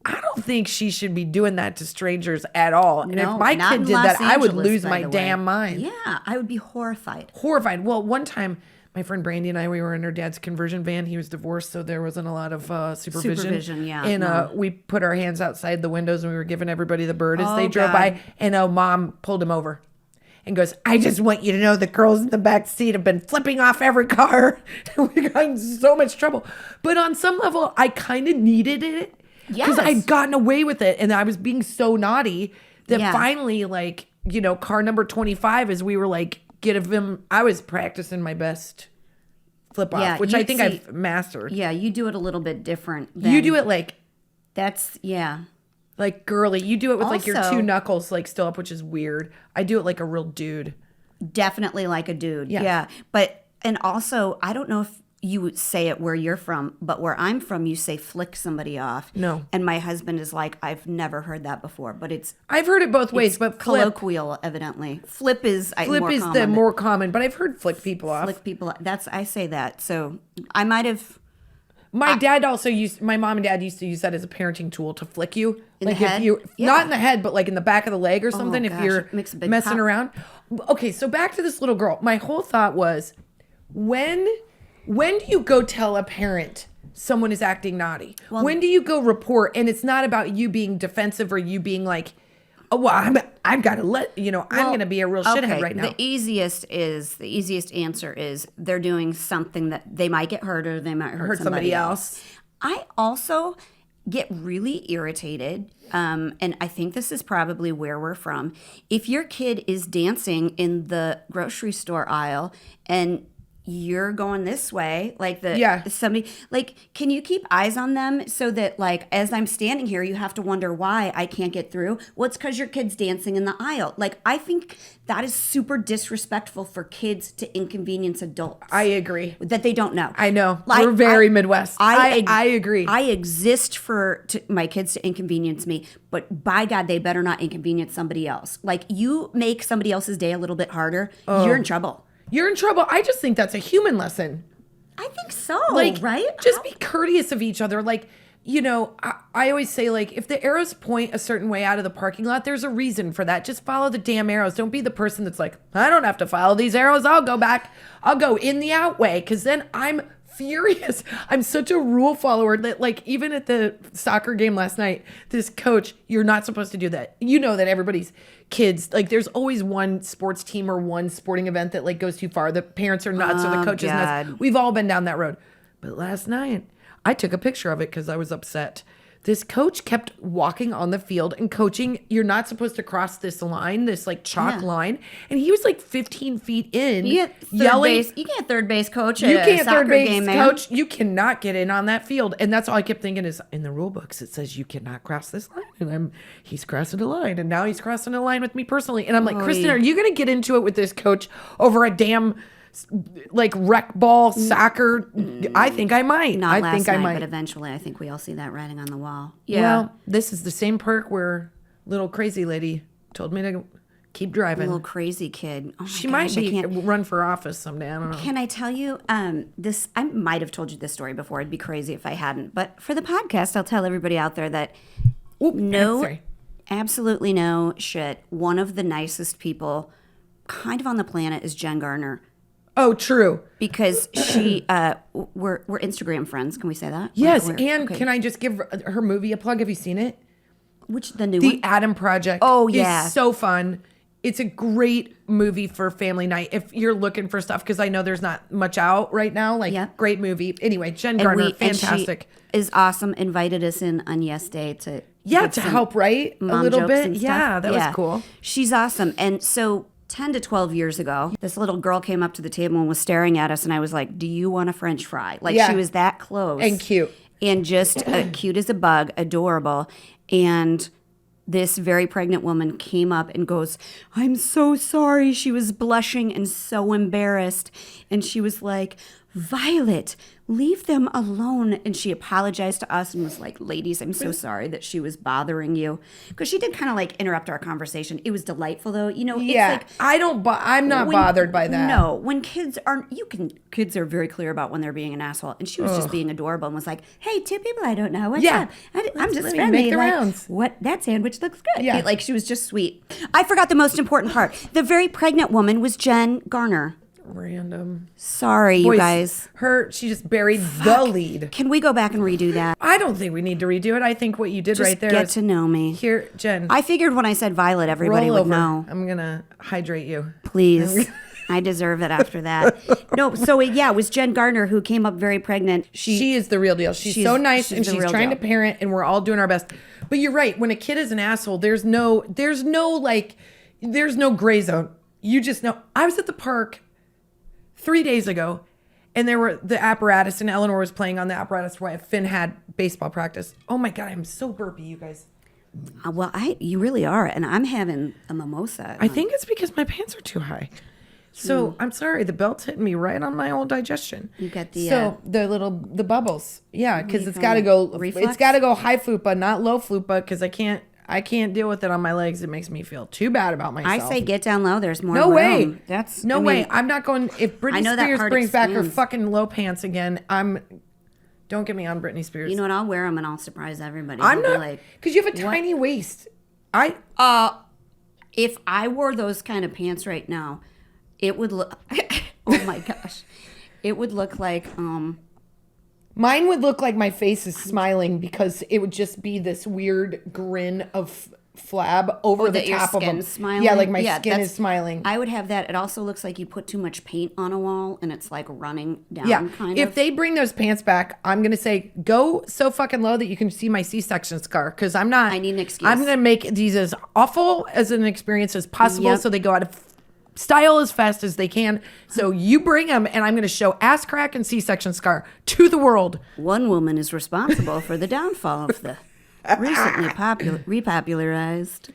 Speaker 1: I don't think she should be doing that to strangers at all. And
Speaker 2: No,
Speaker 1: if my
Speaker 2: not
Speaker 1: kid
Speaker 2: in
Speaker 1: did
Speaker 2: Los
Speaker 1: that, I would
Speaker 2: Angeles,
Speaker 1: lose
Speaker 2: by
Speaker 1: my
Speaker 2: the way.
Speaker 1: damn mind.
Speaker 2: Yeah, I would be horrified.
Speaker 1: Horrified. Well, one time, my friend Brandy and I, we were in her dad's conversion van. He was divorced, so there wasn't a lot of supervision.
Speaker 2: Supervision, yeah,
Speaker 1: And
Speaker 2: no.
Speaker 1: we put our hands outside the windows and we were giving everybody the bird as
Speaker 2: Oh,
Speaker 1: they drove
Speaker 2: God.
Speaker 1: by. And mom pulled him over and goes, I just want you to know the girls in the back seat have been flipping off every car. We got in so much trouble. But on some level, I kind of needed it. Because
Speaker 2: Yes.
Speaker 1: I'd gotten away with it and I was being so naughty that
Speaker 2: Yeah.
Speaker 1: finally, like, you know, car number 25, as we were like, I was practicing my best flip off,
Speaker 2: Yeah,
Speaker 1: which
Speaker 2: you
Speaker 1: I think
Speaker 2: see-
Speaker 1: I've mastered.
Speaker 2: Yeah, you do it a little bit different.
Speaker 1: You do it like
Speaker 2: Yeah.
Speaker 1: girly. You do it with like your
Speaker 2: Also-
Speaker 1: 2 knuckles like still up, which is weird. I do it like a real dude.
Speaker 2: Definitely like a dude.
Speaker 1: Yeah.
Speaker 2: Yeah. But, and also, I don't know if you would say it where you're from, but where I'm from, you say flick somebody off.
Speaker 1: No.
Speaker 2: And my husband is like, I've never heard that before, but it's
Speaker 1: I've heard it both ways, but flip
Speaker 2: colloquial, evidently. Flip is more
Speaker 1: is
Speaker 2: common.
Speaker 1: the more common, but I've heard flick people off.
Speaker 2: Flick people. I say that. So I might have.
Speaker 1: My dad also my mom and dad used to use that as a parenting tool to flick you.
Speaker 2: In
Speaker 1: like
Speaker 2: the
Speaker 1: if
Speaker 2: head?
Speaker 1: you
Speaker 2: Yeah.
Speaker 1: not in the head, but like in the back of the leg or something, if
Speaker 2: gosh,
Speaker 1: you're
Speaker 2: it makes a big
Speaker 1: messing
Speaker 2: pop.
Speaker 1: around. Okay, so back to this little girl. My whole thought was when do you go tell a parent someone is acting naughty? When do you go report and it's not about you being defensive or you being like, oh, well, I've got to I'm going to be a real shithead right now.
Speaker 2: The easiest answer is they're doing something that they might get hurt or they might hurt
Speaker 1: somebody else.
Speaker 2: I also get really irritated, and I think this is probably where we're from. If your kid is dancing in the grocery store aisle and you're going this way, like somebody, like, can you keep eyes on them so that, like, as I'm standing here, you have to wonder why I can't get through? Well, it's because your kid's dancing in the aisle. Like, I think that is super disrespectful for kids to inconvenience adults.
Speaker 1: I agree.
Speaker 2: That they don't know.
Speaker 1: I know.
Speaker 2: Like,
Speaker 1: We're very Midwest. I agree.
Speaker 2: I exist for my kids to inconvenience me, but by God, they better not inconvenience somebody else. Like, you make somebody else's day a little bit harder, you're in trouble.
Speaker 1: You're in trouble. I just think that's a human lesson.
Speaker 2: I think so,
Speaker 1: Like,
Speaker 2: right?
Speaker 1: just be courteous of each other. Like, you know, I always say, like, if the arrows point a certain way out of the parking lot, there's a reason for that. Just follow the damn arrows. Don't be the person that's like, I don't have to follow these arrows. I'll go back. I'll go in the out way. Because then I'm furious. I'm such a rule follower that, like, even at the soccer game last night, this coach, you're not supposed to do that. You know that everybody's kids, like, there's always one sports team or one sporting event that, like, goes too far. The parents are nuts or the coach is nuts.
Speaker 2: God.
Speaker 1: We've all been down that road. But last night, I took a picture of it because I was upset. This coach kept walking on the field and coaching. You're not supposed to cross this line, this like chalk line. And he was like 15 feet in,
Speaker 2: You get
Speaker 1: yelling.
Speaker 2: You can't third base coach.
Speaker 1: You
Speaker 2: at
Speaker 1: can't
Speaker 2: a soccer
Speaker 1: third base
Speaker 2: game, man.
Speaker 1: coach. You cannot get in on that field. And that's all I kept thinking is in the rule books, it says you cannot cross this line. And he's crossing a line. And now he's crossing a line with me personally. And I'm like, Kristen, are you going to get into it with this coach over a damn like rec ball soccer? I think I might.
Speaker 2: Not
Speaker 1: I
Speaker 2: last
Speaker 1: think
Speaker 2: night,
Speaker 1: I might.
Speaker 2: but eventually, I think we all see that writing on the wall. Yeah.
Speaker 1: Well, this is the same perk where little crazy lady told me to keep driving.
Speaker 2: Little crazy kid. Oh my
Speaker 1: She
Speaker 2: gosh,
Speaker 1: might
Speaker 2: I can't.
Speaker 1: run for office someday. I don't know.
Speaker 2: Can I tell you this? I might have told you this story before. It'd be crazy if I hadn't. But for the podcast, I'll tell everybody out there that
Speaker 1: Sorry.
Speaker 2: absolutely no shit. One of the nicest people kind of on the planet is Jen Garner.
Speaker 1: Oh, true.
Speaker 2: Because she, we're Instagram friends. Can we say that?
Speaker 1: Yes,
Speaker 2: We're-
Speaker 1: and
Speaker 2: okay.
Speaker 1: can I just give her movie a plug? Have you seen it?
Speaker 2: Which the new
Speaker 1: The
Speaker 2: one?
Speaker 1: Adam Project.
Speaker 2: Oh, yeah.
Speaker 1: is so fun. It's a great movie for family night if you're looking for stuff, because I know there's not much out right now. Like, great movie. Anyway, Jen Garner, fantastic.
Speaker 2: And she is awesome. Invited us in on Yes Day to
Speaker 1: help write a little bit. Yeah, that was cool.
Speaker 2: She's awesome. And so 10 to 12 years ago, this little girl came up to the table and was staring at us, and I was like, do you want a French fry? Like, she was that close.
Speaker 1: And cute.
Speaker 2: And just cute as a bug, adorable. And this very pregnant woman came up and goes, I'm so sorry. She was blushing and so embarrassed. And she was like, Violet, leave them alone. And she apologized to us and was like, ladies, I'm so sorry that she was bothering you. Because she did kind of like interrupt our conversation. It was delightful though. You know, it's like,
Speaker 1: I'm not bothered by that.
Speaker 2: No, when kids are very clear about when they're being an asshole. And she was just being adorable and was like, hey, two people I don't know. What's up? I'm just friendly.
Speaker 1: Make the rounds.
Speaker 2: What? That sandwich looks good.
Speaker 1: Yeah.
Speaker 2: Like, she was just sweet. I forgot the most important part. The very pregnant woman was Jen Garner.
Speaker 1: Random.
Speaker 2: Sorry, you guys.
Speaker 1: She just buried the lead.
Speaker 2: Can we go back and redo that?
Speaker 1: I don't think we need to redo it. I think what you did
Speaker 2: Just
Speaker 1: right there
Speaker 2: get
Speaker 1: is
Speaker 2: to know me.
Speaker 1: Here, Jen.
Speaker 2: I figured when I said Violet, everybody
Speaker 1: roll
Speaker 2: would
Speaker 1: over.
Speaker 2: know.
Speaker 1: I'm gonna hydrate you.
Speaker 2: Please. I deserve it after that. No, so it was Jen Garner who came up very pregnant.
Speaker 1: She is the real deal. She's so nice, and she's trying to parent, and we're all doing our best. But you're right. When a kid is an asshole, there's no gray zone. You just know. I was at the park 3 days ago, and there were the apparatus, and Eleanor was playing on the apparatus while Finn had baseball practice. Oh my God, I'm so burpy, you guys.
Speaker 2: Well, you really are, and I'm having a mimosa.
Speaker 1: I think it's because my pants are too high. So I'm sorry, the belt's hitting me right on my old digestion.
Speaker 2: You got the
Speaker 1: the bubbles, because it's got to go.
Speaker 2: Reflux?
Speaker 1: It's got to go high fupa, not low fupa, because I can't deal with it on my legs. It makes me feel too bad about myself.
Speaker 2: I say get down low. There's more
Speaker 1: No
Speaker 2: room.
Speaker 1: way. No way. I'm not going. If Britney Spears brings back her fucking low pants again, don't get me on Britney Spears.
Speaker 2: You know what? I'll wear them and I'll surprise everybody.
Speaker 1: I'm not, because you have a tiny waist.
Speaker 2: If I wore those kind of pants right now, it would look. Oh my gosh, it would look like.
Speaker 1: Mine would look like my face is smiling, because it would just be this weird grin of flab over the top of them.
Speaker 2: Smiling?
Speaker 1: Yeah, like my skin is smiling.
Speaker 2: I would have that. It also looks like you put too much paint on a wall and it's like running down. Kind of.
Speaker 1: If they bring those pants back, I'm gonna say go so fucking low that you can see my C-section scar, because I'm not.
Speaker 2: I need an excuse.
Speaker 1: I'm gonna make these as awful as an experience as possible, so they go out of style as fast as they can. So you bring them, and I'm going to show ass crack and C-section scar to the world.
Speaker 2: One woman is responsible for the downfall of the recently repopularized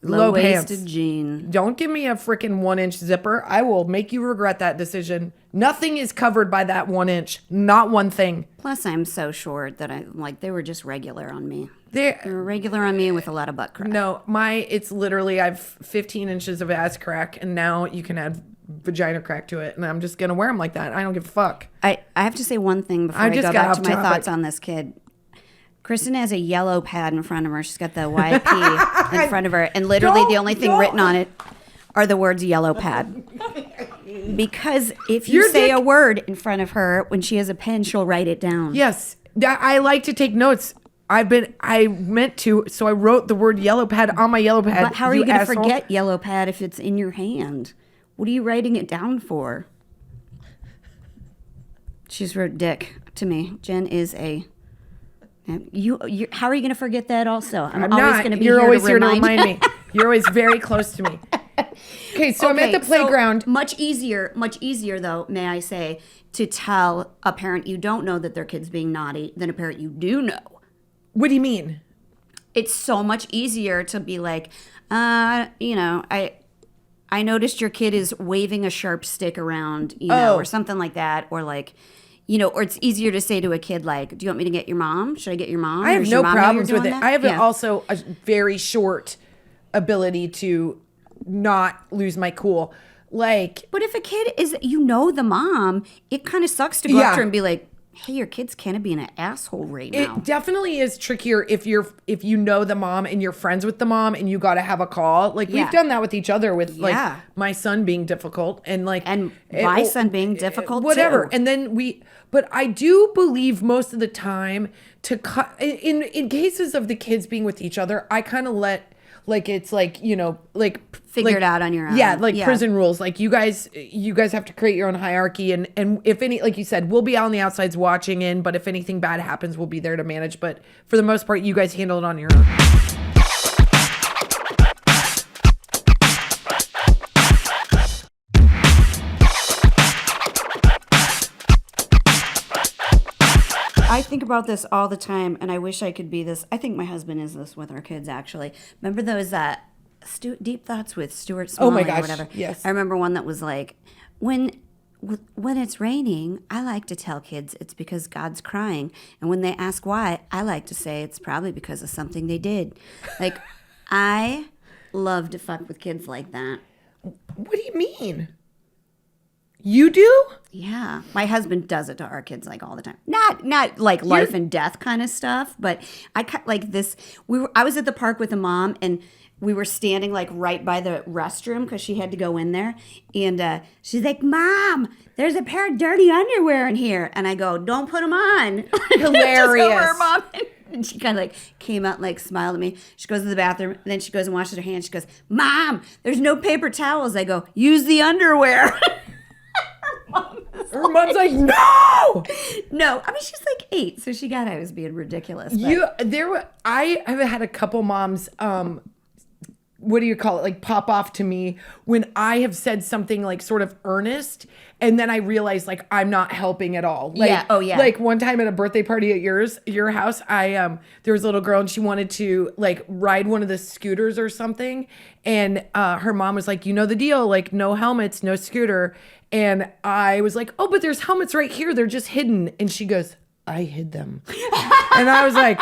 Speaker 2: low-waisted jean.
Speaker 1: Don't give me a freaking 1-inch zipper. I will make you regret that decision. Nothing is covered by that 1 inch. Not one thing.
Speaker 2: Plus, I'm so short that they were just regular on me.
Speaker 1: They
Speaker 2: were regular on me with a lot of butt crack.
Speaker 1: No, it's literally, I have 15 inches of ass crack, and now you can add vagina crack to it, and I'm just going to wear them like that. I don't give a fuck.
Speaker 2: I have to say one thing before I go back to my thoughts on this kid. Kristin has a yellow pad in front of her. She's got the YP in front of her, and literally the only thing written on it are the words yellow pad. Because if you say a word in front of her, when she has a pen, she'll write it down.
Speaker 1: Yes. I like to take notes. I meant to, so I wrote the word yellow pad on my yellow pad.
Speaker 2: But how are you going to forget yellow pad if it's in your hand? What are you writing it down for? She's wrote dick to me. Jen is a... You how are you going to forget that also? I'm always going to be
Speaker 1: You're
Speaker 2: here to
Speaker 1: remind me. You're always very close to me. Okay, so I'm at the playground.
Speaker 2: So much easier though, may I say, to tell a parent you don't know that their kid's being naughty than a parent you do know.
Speaker 1: What do you mean?
Speaker 2: It's so much easier to be like, I noticed your kid is waving a sharp stick around, or something like that, or like, or it's easier to say to a kid like, do you want me to get your mom? Should I get your mom?
Speaker 1: I have no problems with it.
Speaker 2: That?
Speaker 1: I have also a very short ability to not lose my cool. Like,
Speaker 2: but if a kid is, the mom, it kind of sucks to go up to her and be like, hey, your kid's kind of being an asshole right now.
Speaker 1: It definitely is trickier if you know the mom and you're friends with the mom and you got to have a call. Like we've done that with each other with like my son being difficult and
Speaker 2: my son being difficult
Speaker 1: whatever.
Speaker 2: too.
Speaker 1: And then but I do believe most of the time to cut in cases of the kids being with each other, I kind of let like it's like, you know, like
Speaker 2: Figure it out on your own.
Speaker 1: Yeah, like prison rules. Like you guys have to create your own hierarchy, and if any, like you said, we'll be out on the outsides watching in, but if anything bad happens, we'll be there to manage. But for the most part, you guys handle it on your own.
Speaker 2: I think about this all the time, and I wish I could be this. I think my husband is this with our kids, actually. Remember those Deep Thoughts with Stuart Smedley
Speaker 1: Oh my gosh,
Speaker 2: or whatever?
Speaker 1: yes.
Speaker 2: I remember one that was like, when it's raining, I like to tell kids it's because God's crying. And when they ask why, I like to say it's probably because of something they did. Like, I love to fuck with kids like that.
Speaker 1: What do you mean? You do?
Speaker 2: Yeah, my husband does it to our kids like all the time. Not like life and death kind of stuff, but like this. I was at the park with a mom, and we were standing like right by the restroom because she had to go in there, and she's like, "Mom, there's a pair of dirty underwear in here," and I go, "Don't put them on."
Speaker 1: Hilarious.
Speaker 2: Just over, Mom. And she kind of like came out and like smiled at me. She goes to the bathroom, and then she goes and washes her hands. She goes, "Mom, there's no paper towels." I go, "Use the underwear."
Speaker 1: Her mom's like, no.
Speaker 2: No, I mean she's like 8, so she got I was being ridiculous. But.
Speaker 1: I have had a couple moms, what do you call it? Like pop off to me when I have said something like sort of earnest, and then I realize like I'm not helping at all. Like,
Speaker 2: yeah. Oh yeah.
Speaker 1: Like one time at a birthday party at your house, there was a little girl and she wanted to like ride one of the scooters or something, and her mom was like, you know the deal, like no helmets, no scooter. And I was like, oh, but there's helmets right here. They're just hidden. And she goes, I hid them. And I was like,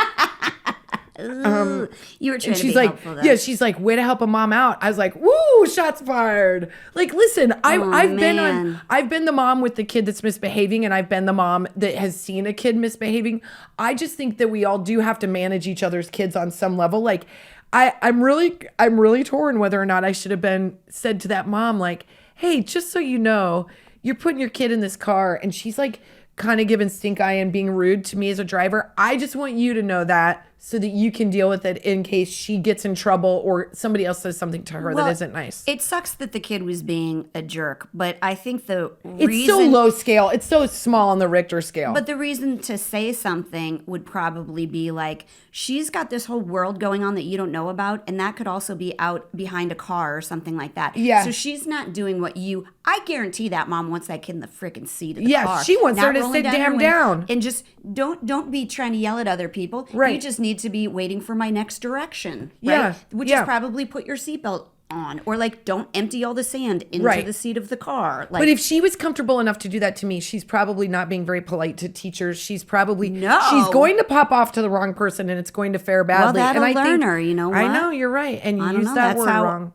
Speaker 2: you were trying
Speaker 1: and
Speaker 2: to
Speaker 1: she's
Speaker 2: be
Speaker 1: like,
Speaker 2: helpful, though.
Speaker 1: yeah, she's like, way to help a mom out. I was like, woo, shots fired. Like, listen, I've been the mom with the kid that's misbehaving, and I've been the mom that has seen a kid misbehaving. I just think that we all do have to manage each other's kids on some level. Like, I'm really torn whether or not I should have been said to that mom, like, hey, just so you know, you're putting your kid in this car, and she's like kind of giving stink eye and being rude to me as a driver. I just want you to know that so that you can deal with it in case she gets in trouble or somebody else says something to her that isn't nice.
Speaker 2: It sucks that the kid was being a jerk, but I think
Speaker 1: it's so low scale. It's so small on the Richter scale.
Speaker 2: But the reason to say something would probably be like, she's got this whole world going on that you don't know about, and that could also be out behind a car or something like that.
Speaker 1: Yeah.
Speaker 2: So she's not doing what I guarantee that mom wants that kid in the freaking seat of the car.
Speaker 1: Yeah, she wants her to
Speaker 2: rolling
Speaker 1: sit
Speaker 2: down
Speaker 1: damn
Speaker 2: her window.
Speaker 1: down.
Speaker 2: And just don't be trying to yell at other people.
Speaker 1: Right.
Speaker 2: You just need to be waiting for my next direction. Right?
Speaker 1: Yeah.
Speaker 2: Which
Speaker 1: Yeah.
Speaker 2: is probably put your seatbelt on, or like don't empty all the sand into
Speaker 1: Right.
Speaker 2: the seat of the car. Like,
Speaker 1: but if she was comfortable enough to do that to me, she's probably not being very polite to teachers. She's probably she's going to pop off to the wrong person, and it's going to fare badly.
Speaker 2: Well, that'll
Speaker 1: and I
Speaker 2: learn
Speaker 1: think,
Speaker 2: her. You know what?
Speaker 1: I know you're right, and you
Speaker 2: I don't
Speaker 1: use
Speaker 2: know,
Speaker 1: that
Speaker 2: that's
Speaker 1: word
Speaker 2: how-
Speaker 1: wrong.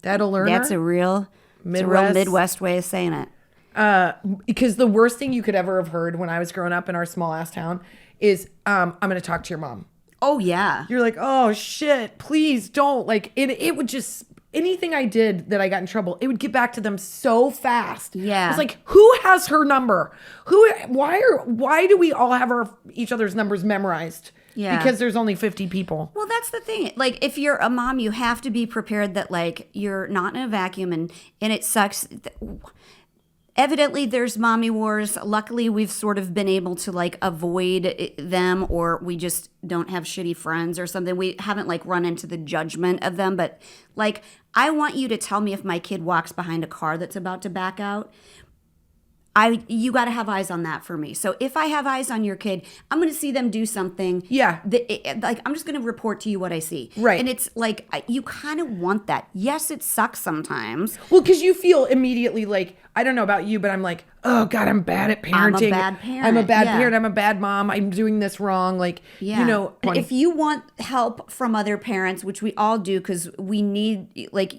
Speaker 1: That'll learn
Speaker 2: That's
Speaker 1: her.
Speaker 2: a real Midwest way of saying it.
Speaker 1: Because the worst thing you could ever have heard when I was growing up in our small ass town is, I'm going to talk to your mom.
Speaker 2: Oh yeah.
Speaker 1: You're like, oh shit, please don't. Like it would just, anything I did that I got in trouble, it would get back to them so fast.
Speaker 2: Yeah.
Speaker 1: It's like, who has her number? Why do we all have each other's numbers memorized?
Speaker 2: Yeah.
Speaker 1: Because there's only 50 people.
Speaker 2: Well, that's the thing. Like, if you're a mom, you have to be prepared that like you're not in a vacuum, and it sucks. Evidently, there's mommy wars. Luckily, we've sort of been able to like avoid them, or we just don't have shitty friends or something. We haven't like run into the judgment of them. But like, I want you to tell me if my kid walks behind a car that's about to back out. You got to have eyes on that for me. So if I have eyes on your kid, I'm going to see them do something.
Speaker 1: Yeah.
Speaker 2: Like, I'm just going to report to you what I see.
Speaker 1: Right.
Speaker 2: And it's like, you kind of want that. Yes, it sucks sometimes.
Speaker 1: Well, because you feel immediately like, I don't know about you, but I'm like, oh God, I'm bad at parenting.
Speaker 2: I'm a bad parent.
Speaker 1: I'm a bad
Speaker 2: Yeah.
Speaker 1: parent. I'm a bad mom. I'm doing this wrong. Like,
Speaker 2: Yeah.
Speaker 1: you know.
Speaker 2: And if you want help from other parents, which we all do, because we need, like,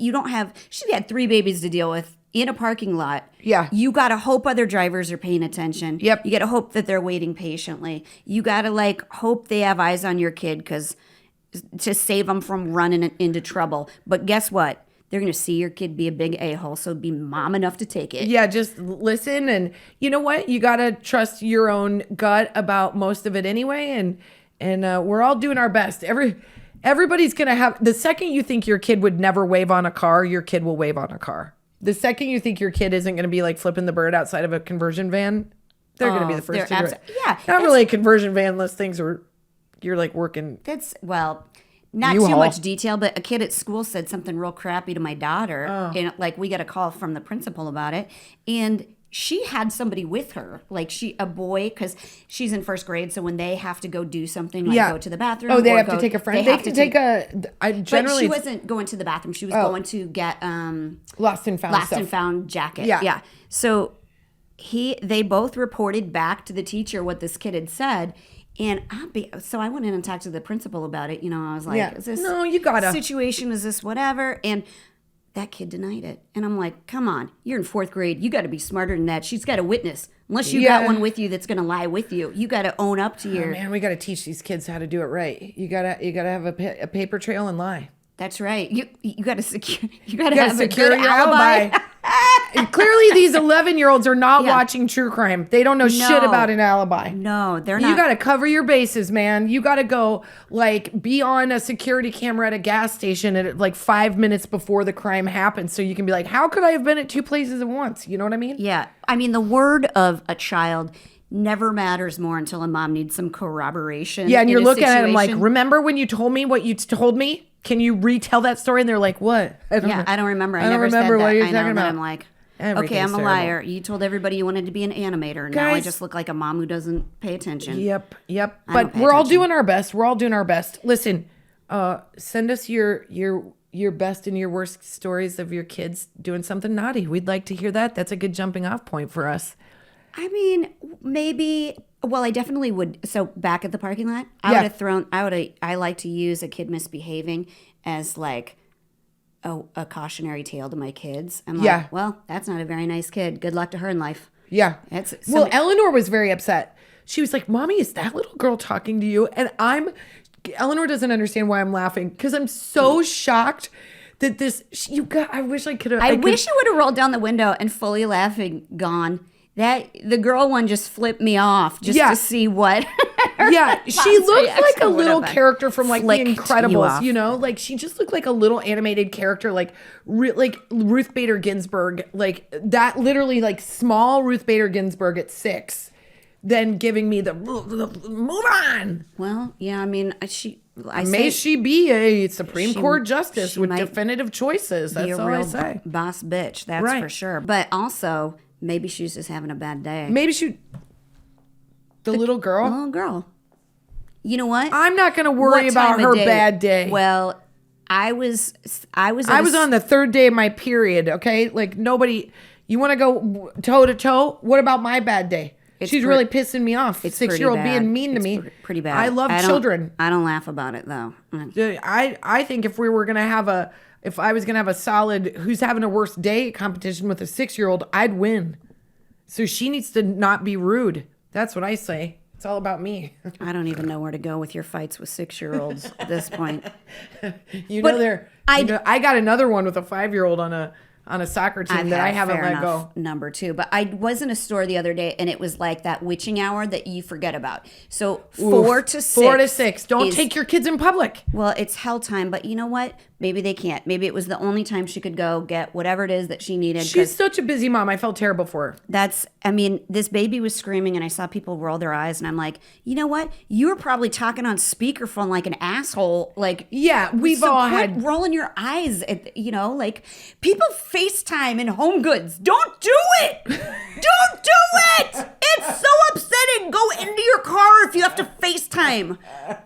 Speaker 2: she had 3 babies to deal with in a parking lot.
Speaker 1: Yeah.
Speaker 2: You got to hope other drivers are paying attention.
Speaker 1: Yep.
Speaker 2: You got to hope that they're waiting patiently. You got to like hope they have eyes on your kid to save them from running into trouble. But guess what? They're going to see your kid be a big a-hole, so be mom enough to take it.
Speaker 1: Yeah, just listen. And you know what? You got to trust your own gut about most of it anyway. And we're all doing our best. Everybody's going to have, the second you think your kid would never wave on a car, your kid will wave on a car. The second you think your kid isn't going to be like flipping the bird outside of a conversion van, they're going to be the first to do it.
Speaker 2: Yeah.
Speaker 1: Not really a conversion van unless things are, you're like working.
Speaker 2: That's, well, not
Speaker 1: U-Haul.
Speaker 2: too much detail, but a kid at school said something real crappy to my daughter. And like we got a call from the principal about it. And she had somebody with her, like a boy, because she's in first grade. So when they have to go do something, like go to the bathroom.
Speaker 1: Oh, they have to take a friend. They have to take
Speaker 2: but she wasn't going to the bathroom. She was going to get
Speaker 1: lost and
Speaker 2: found jacket.
Speaker 1: Yeah.
Speaker 2: Yeah. So they both reported back to the teacher what this kid had said. And so I went in and talked to the principal about it. You know, I was like, is this situation, is this whatever? And that kid denied it. And I'm like, come on, you're in fourth grade. You got to be smarter than that. She's got a witness. Unless you got one with you that's going to lie with you. You got to own up to your...
Speaker 1: Man, we got to teach these kids how to do it right. You got to have a paper trail and lie.
Speaker 2: That's right. You got to secure. You got to have
Speaker 1: secure
Speaker 2: a good
Speaker 1: your
Speaker 2: alibi.
Speaker 1: Clearly, these 11-year-olds are not watching true crime. They don't know shit about an alibi.
Speaker 2: No, they're not.
Speaker 1: You got to cover your bases, man. You got to go be on a security camera at a gas station at like 5 minutes before the crime happens, so you can be like, "How could I have been at two places at once?" You know what I mean?
Speaker 2: Yeah. I mean, the word of a child never matters more until a mom needs some corroboration.
Speaker 1: Yeah, and you're looking at them like, "Remember when you told me what you told me? Can you retell that story?" And they're like, "What?"
Speaker 2: I don't remember. I
Speaker 1: never
Speaker 2: never
Speaker 1: remember
Speaker 2: said
Speaker 1: what
Speaker 2: that.
Speaker 1: you're
Speaker 2: I know,
Speaker 1: talking
Speaker 2: but
Speaker 1: about.
Speaker 2: I'm like,
Speaker 1: Everything's
Speaker 2: okay, I'm a
Speaker 1: terrible.
Speaker 2: liar. You told everybody you wanted to be an animator. And now I
Speaker 1: Guys-
Speaker 2: just look like a mom who doesn't pay attention.
Speaker 1: Yep.
Speaker 2: I don't
Speaker 1: But
Speaker 2: pay
Speaker 1: we're all
Speaker 2: attention.
Speaker 1: doing our best. We're all doing our best. Listen, send us your best and your worst stories of your kids doing something naughty. We'd like to hear that. That's a good jumping off point for us.
Speaker 2: I mean, maybe. Well, I definitely would. So back at the parking lot, I
Speaker 1: Yeah.
Speaker 2: would have thrown. I like to use a kid misbehaving as like a cautionary tale to my kids. I'm
Speaker 1: Yeah.
Speaker 2: like, well, that's not a very nice kid. Good luck to her in life.
Speaker 1: Yeah.
Speaker 2: That's
Speaker 1: Well, Eleanor was very upset. She was like, "Mommy, is that little girl talking to you?" And Eleanor doesn't understand why I'm laughing because I'm so shocked that I wish I could have.
Speaker 2: I wish you would have rolled down the window and fully laughing gone. The girl one just flipped me off just to see what.
Speaker 1: Yeah, she looked like a little character from like The
Speaker 2: Flicked you
Speaker 1: Incredibles,
Speaker 2: off.
Speaker 1: you know? Like she just looked like a little animated character, like Ruth Bader Ginsburg, like that literally like small Ruth Bader Ginsburg at 6, then giving me the move on.
Speaker 2: Well, yeah, I mean,
Speaker 1: May she be a Supreme Court justice
Speaker 2: she
Speaker 1: with
Speaker 2: might
Speaker 1: definitive choices.
Speaker 2: be
Speaker 1: That's
Speaker 2: a
Speaker 1: all I
Speaker 2: real
Speaker 1: say.
Speaker 2: boss bitch, that's
Speaker 1: Right.
Speaker 2: for sure. But also, maybe she's just having a bad day.
Speaker 1: Maybe the little girl.
Speaker 2: Little girl. You know what?
Speaker 1: I'm not going to worry
Speaker 2: What
Speaker 1: about
Speaker 2: time of
Speaker 1: her
Speaker 2: day?
Speaker 1: bad day.
Speaker 2: Well, I was
Speaker 1: I was on the 3rd day of my period, okay? Like nobody, you want to go toe to toe? What about my bad day? She's really pissing me off.
Speaker 2: It's
Speaker 1: 6-year-old
Speaker 2: pretty bad.
Speaker 1: being mean to
Speaker 2: It's
Speaker 1: me.
Speaker 2: pretty bad.
Speaker 1: I love children.
Speaker 2: I don't laugh about it though.
Speaker 1: I think if we were going to have if I was going to have a solid who's having a worse day competition with a 6-year-old, I'd win. So she needs to not be rude. That's what I say. It's all about me.
Speaker 2: I don't even know where to go with your fights with 6-year-olds at this point.
Speaker 1: I got another one with a 5-year-old on a soccer team that I haven't
Speaker 2: fair
Speaker 1: let
Speaker 2: enough
Speaker 1: go.
Speaker 2: Number 2, but I was in a store the other day and it was like that witching hour that you forget about. So 4 to 6.
Speaker 1: 4 to 6. Don't take your kids in public.
Speaker 2: Well, it's hell time, but you know what? Maybe they can't. Maybe it was the only time she could go get whatever it is that she needed.
Speaker 1: She's such a busy mom. I felt terrible for her.
Speaker 2: This baby was screaming and I saw people roll their eyes and I'm like, you know what? You were probably talking on speakerphone like an asshole. Like,
Speaker 1: yeah, we've all had
Speaker 2: rolling your eyes at, like people FaceTime in Home Goods. Don't do it. Don't do it. It's so upsetting. Go into your car if you have to FaceTime.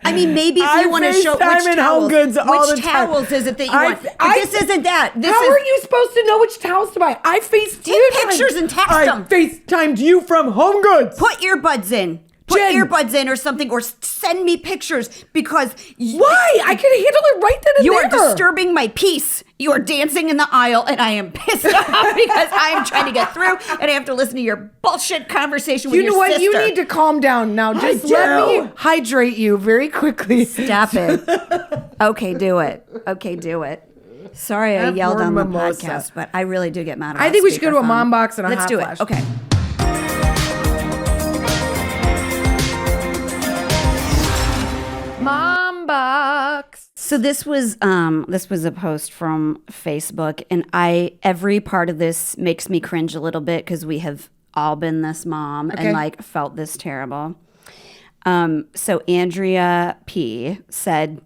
Speaker 2: I mean, maybe if you want to show
Speaker 1: FaceTime in Home Goods all the time.
Speaker 2: Towels is it that you want? This isn't that.
Speaker 1: How are you supposed to know which towels to buy? I
Speaker 2: Take pictures and text them.
Speaker 1: I FaceTimed you from Home Goods.
Speaker 2: Put earbuds in. Put
Speaker 1: Jen.
Speaker 2: earbuds in or something, or send me pictures because
Speaker 1: why? I can handle it right then and
Speaker 2: you
Speaker 1: there.
Speaker 2: are disturbing my peace. You are dancing in the aisle, and I am pissed off because I am trying to get through, and I have to listen to your bullshit conversation with your sister.
Speaker 1: You know what? You need to calm down now. Just let me hydrate you very quickly.
Speaker 2: Stop it. Okay, do it. Sorry, I yelled on the podcast, but I really do get mad.
Speaker 1: I think we should go to a mom box and a hot
Speaker 2: do
Speaker 1: flash.
Speaker 2: it. Okay.
Speaker 1: Mom box.
Speaker 2: So this was a post from Facebook, and every part of this makes me cringe a little bit because we have all been this mom and like felt this terrible. So Andrea P said,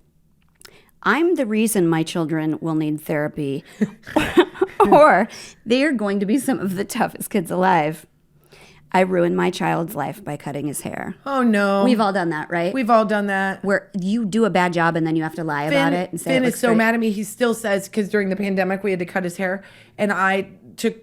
Speaker 2: "I'm the reason my children will need therapy, or they are going to be some of the toughest kids alive. I ruined my child's life by cutting his hair."
Speaker 1: Oh, no.
Speaker 2: We've all done that, right?
Speaker 1: We've all done that.
Speaker 2: Where you do a bad job and then you have to lie about it and say
Speaker 1: Finn
Speaker 2: it
Speaker 1: is
Speaker 2: looks
Speaker 1: so
Speaker 2: great.
Speaker 1: mad at me. He still says, because during the pandemic we had to cut his hair, and I took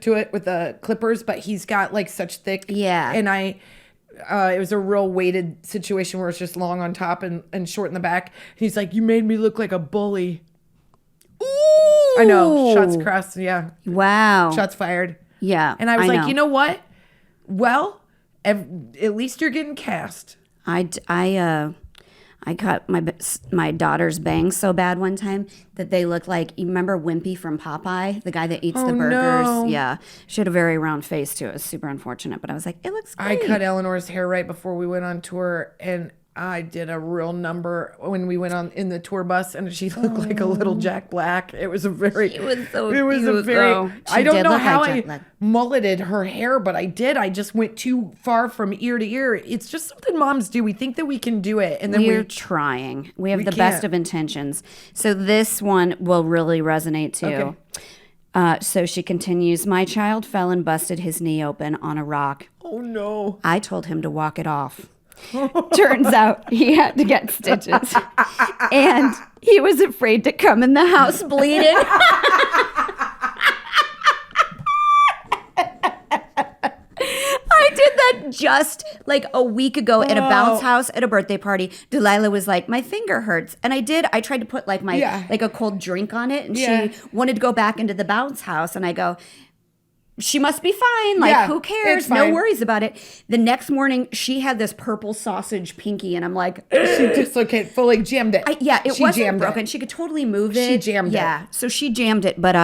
Speaker 1: to it with the clippers, but he's got like such thick.
Speaker 2: Yeah.
Speaker 1: And it was a real weighted situation where it's just long on top and short in the back. And he's like, "You made me look like a bully."
Speaker 2: Ooh.
Speaker 1: I know. Shots crossed. Yeah.
Speaker 2: Wow.
Speaker 1: Shots fired.
Speaker 2: Yeah.
Speaker 1: And I was like,
Speaker 2: know.
Speaker 1: you know what? Well, at least you're getting cast.
Speaker 2: I cut my daughter's bangs so bad one time that they looked like, you remember Wimpy from Popeye, the guy that eats the burgers?
Speaker 1: No.
Speaker 2: Yeah. She had a very round face too. It was super unfortunate, but I was like, it looks great.
Speaker 1: I cut Eleanor's hair right before we went on tour, and I did a real number when we went on in the tour bus, and she looked like a little Jack Black. It was a very.
Speaker 2: She was so
Speaker 1: It was
Speaker 2: cute,
Speaker 1: a very.
Speaker 2: though.
Speaker 1: I
Speaker 2: She
Speaker 1: don't
Speaker 2: did
Speaker 1: know
Speaker 2: look
Speaker 1: how
Speaker 2: like
Speaker 1: I
Speaker 2: Jack Black.
Speaker 1: mulleted her hair, but I did. I just went too far from ear to ear. It's just something moms do. We think that we can do it, and then
Speaker 2: We're trying. We have the best
Speaker 1: can't.
Speaker 2: of intentions. So this one will really resonate too.
Speaker 1: Okay.
Speaker 2: So she continues, "My child fell and busted his knee open on a rock.
Speaker 1: Oh no!
Speaker 2: I told him to walk it off. Turns out he had to get stitches. And he was afraid to come in the house bleeding." I did that just like a week ago at a bounce house at a birthday party. Delilah was like, "My finger hurts." And I tried to put like like a cold drink on it. And she wanted to go back into the bounce house. And I go, "She must be fine. Like, who cares?
Speaker 1: it's
Speaker 2: No
Speaker 1: fine."
Speaker 2: worries about it." The next morning, she had this purple sausage pinky. And I'm like,
Speaker 1: She dislocated, fully jammed it.
Speaker 2: it
Speaker 1: She
Speaker 2: wasn't
Speaker 1: jammed
Speaker 2: broken.
Speaker 1: It.
Speaker 2: She could totally move
Speaker 1: She
Speaker 2: it.
Speaker 1: jammed it.
Speaker 2: Yeah. So she jammed it. But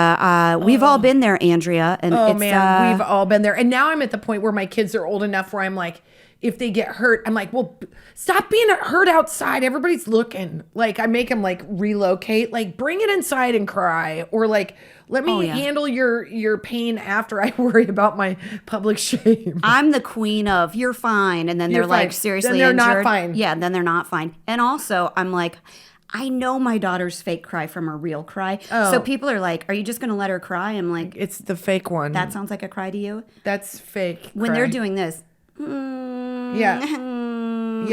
Speaker 2: we've all been there, Andrea. And
Speaker 1: Oh
Speaker 2: it's,
Speaker 1: man, we've all been there. And now I'm at the point where my kids are old enough where I'm like, if they get hurt, I'm like, well, stop being hurt outside. Everybody's looking. Like, I make them like relocate, like bring it inside and cry, or like let me handle your pain after I worry about my public shame.
Speaker 2: I'm the queen of "you're fine," and then
Speaker 1: You're
Speaker 2: they're like,
Speaker 1: fine.
Speaker 2: seriously
Speaker 1: Then they're
Speaker 2: injured.
Speaker 1: not fine.
Speaker 2: Yeah, then they're not fine. And also, I'm like, I know my daughter's fake cry from a real cry. So people are like, "Are you just going to let her cry?" I'm like,
Speaker 1: It's the fake one.
Speaker 2: that sounds like a cry to you?
Speaker 1: That's fake.
Speaker 2: When they're doing this,
Speaker 1: yeah.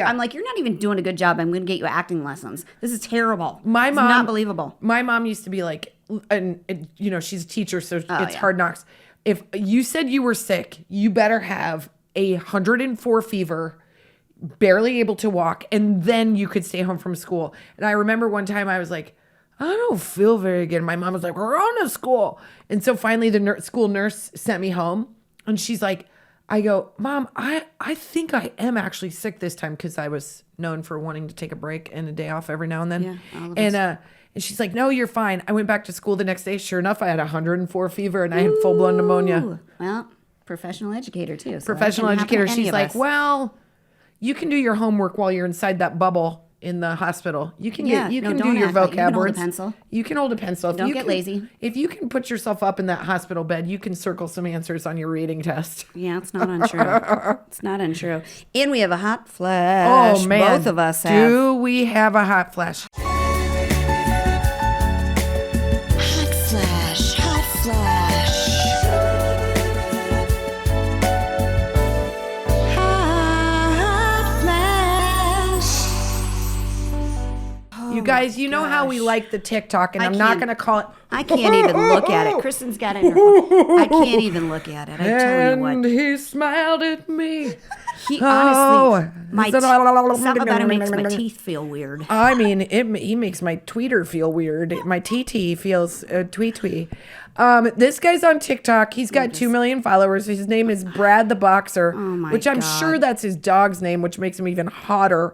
Speaker 2: I'm like, "You're not even doing a good job. I'm going to get you acting lessons. This is terrible.
Speaker 1: My
Speaker 2: It's
Speaker 1: mom,
Speaker 2: not believable."
Speaker 1: My mom used to be like, and she's a teacher, so it's
Speaker 2: yeah.
Speaker 1: hard knocks. If you said you were sick, you better have 104 fever, barely able to walk, and then you could stay home from school. And I remember one time I was like, "I don't feel very good." My mom was like, "We're on to school." And so finally the school nurse sent me home, and she's like, I go, "Mom, I think I am actually sick this time," because I was known for wanting to take a break and a day off every now and then.
Speaker 2: Yeah, all of us.
Speaker 1: And she's like, "No, you're fine." I went back to school the next day. Sure enough, I had 104 fever and I had full blown pneumonia.
Speaker 2: Ooh, well, professional educator too. So that
Speaker 1: Professional
Speaker 2: can happen to
Speaker 1: educator.
Speaker 2: any
Speaker 1: She's
Speaker 2: of
Speaker 1: like,
Speaker 2: us.
Speaker 1: "Well, you can do your homework while you're inside that bubble in the hospital. You can
Speaker 2: Yeah,
Speaker 1: you
Speaker 2: no,
Speaker 1: can
Speaker 2: don't
Speaker 1: do your
Speaker 2: act like- you can
Speaker 1: vocab
Speaker 2: hold a
Speaker 1: words.
Speaker 2: pencil.
Speaker 1: You can hold a pencil. If
Speaker 2: Don't
Speaker 1: you
Speaker 2: get
Speaker 1: can-
Speaker 2: lazy.
Speaker 1: If you can put yourself up in that hospital bed, you can circle some answers on your reading test."
Speaker 2: Yeah, it's not untrue. It's not untrue. And we have a hot flash.
Speaker 1: Oh man,
Speaker 2: Both of us have.
Speaker 1: Do we have a hot flash?
Speaker 4: Hot flash, hot flash. Hot flash.
Speaker 1: You guys, you know how we like the TikTok, and I'm not
Speaker 2: can't-
Speaker 1: going to call it.
Speaker 2: I can't even look at it. Kristen's got it in her phone. I can't even look at it. I tell you
Speaker 1: And
Speaker 2: what.
Speaker 1: he smiled at me.
Speaker 2: He
Speaker 1: Oh.
Speaker 2: honestly, something about it makes my teeth feel weird.
Speaker 1: I mean, he makes my tweeter feel weird. My TT feels tweet. This guy's on TikTok. He's got 2 million followers. His name is Brad the Boxer,
Speaker 2: my
Speaker 1: which I'm
Speaker 2: God.
Speaker 1: sure that's his dog's name, which makes him even hotter.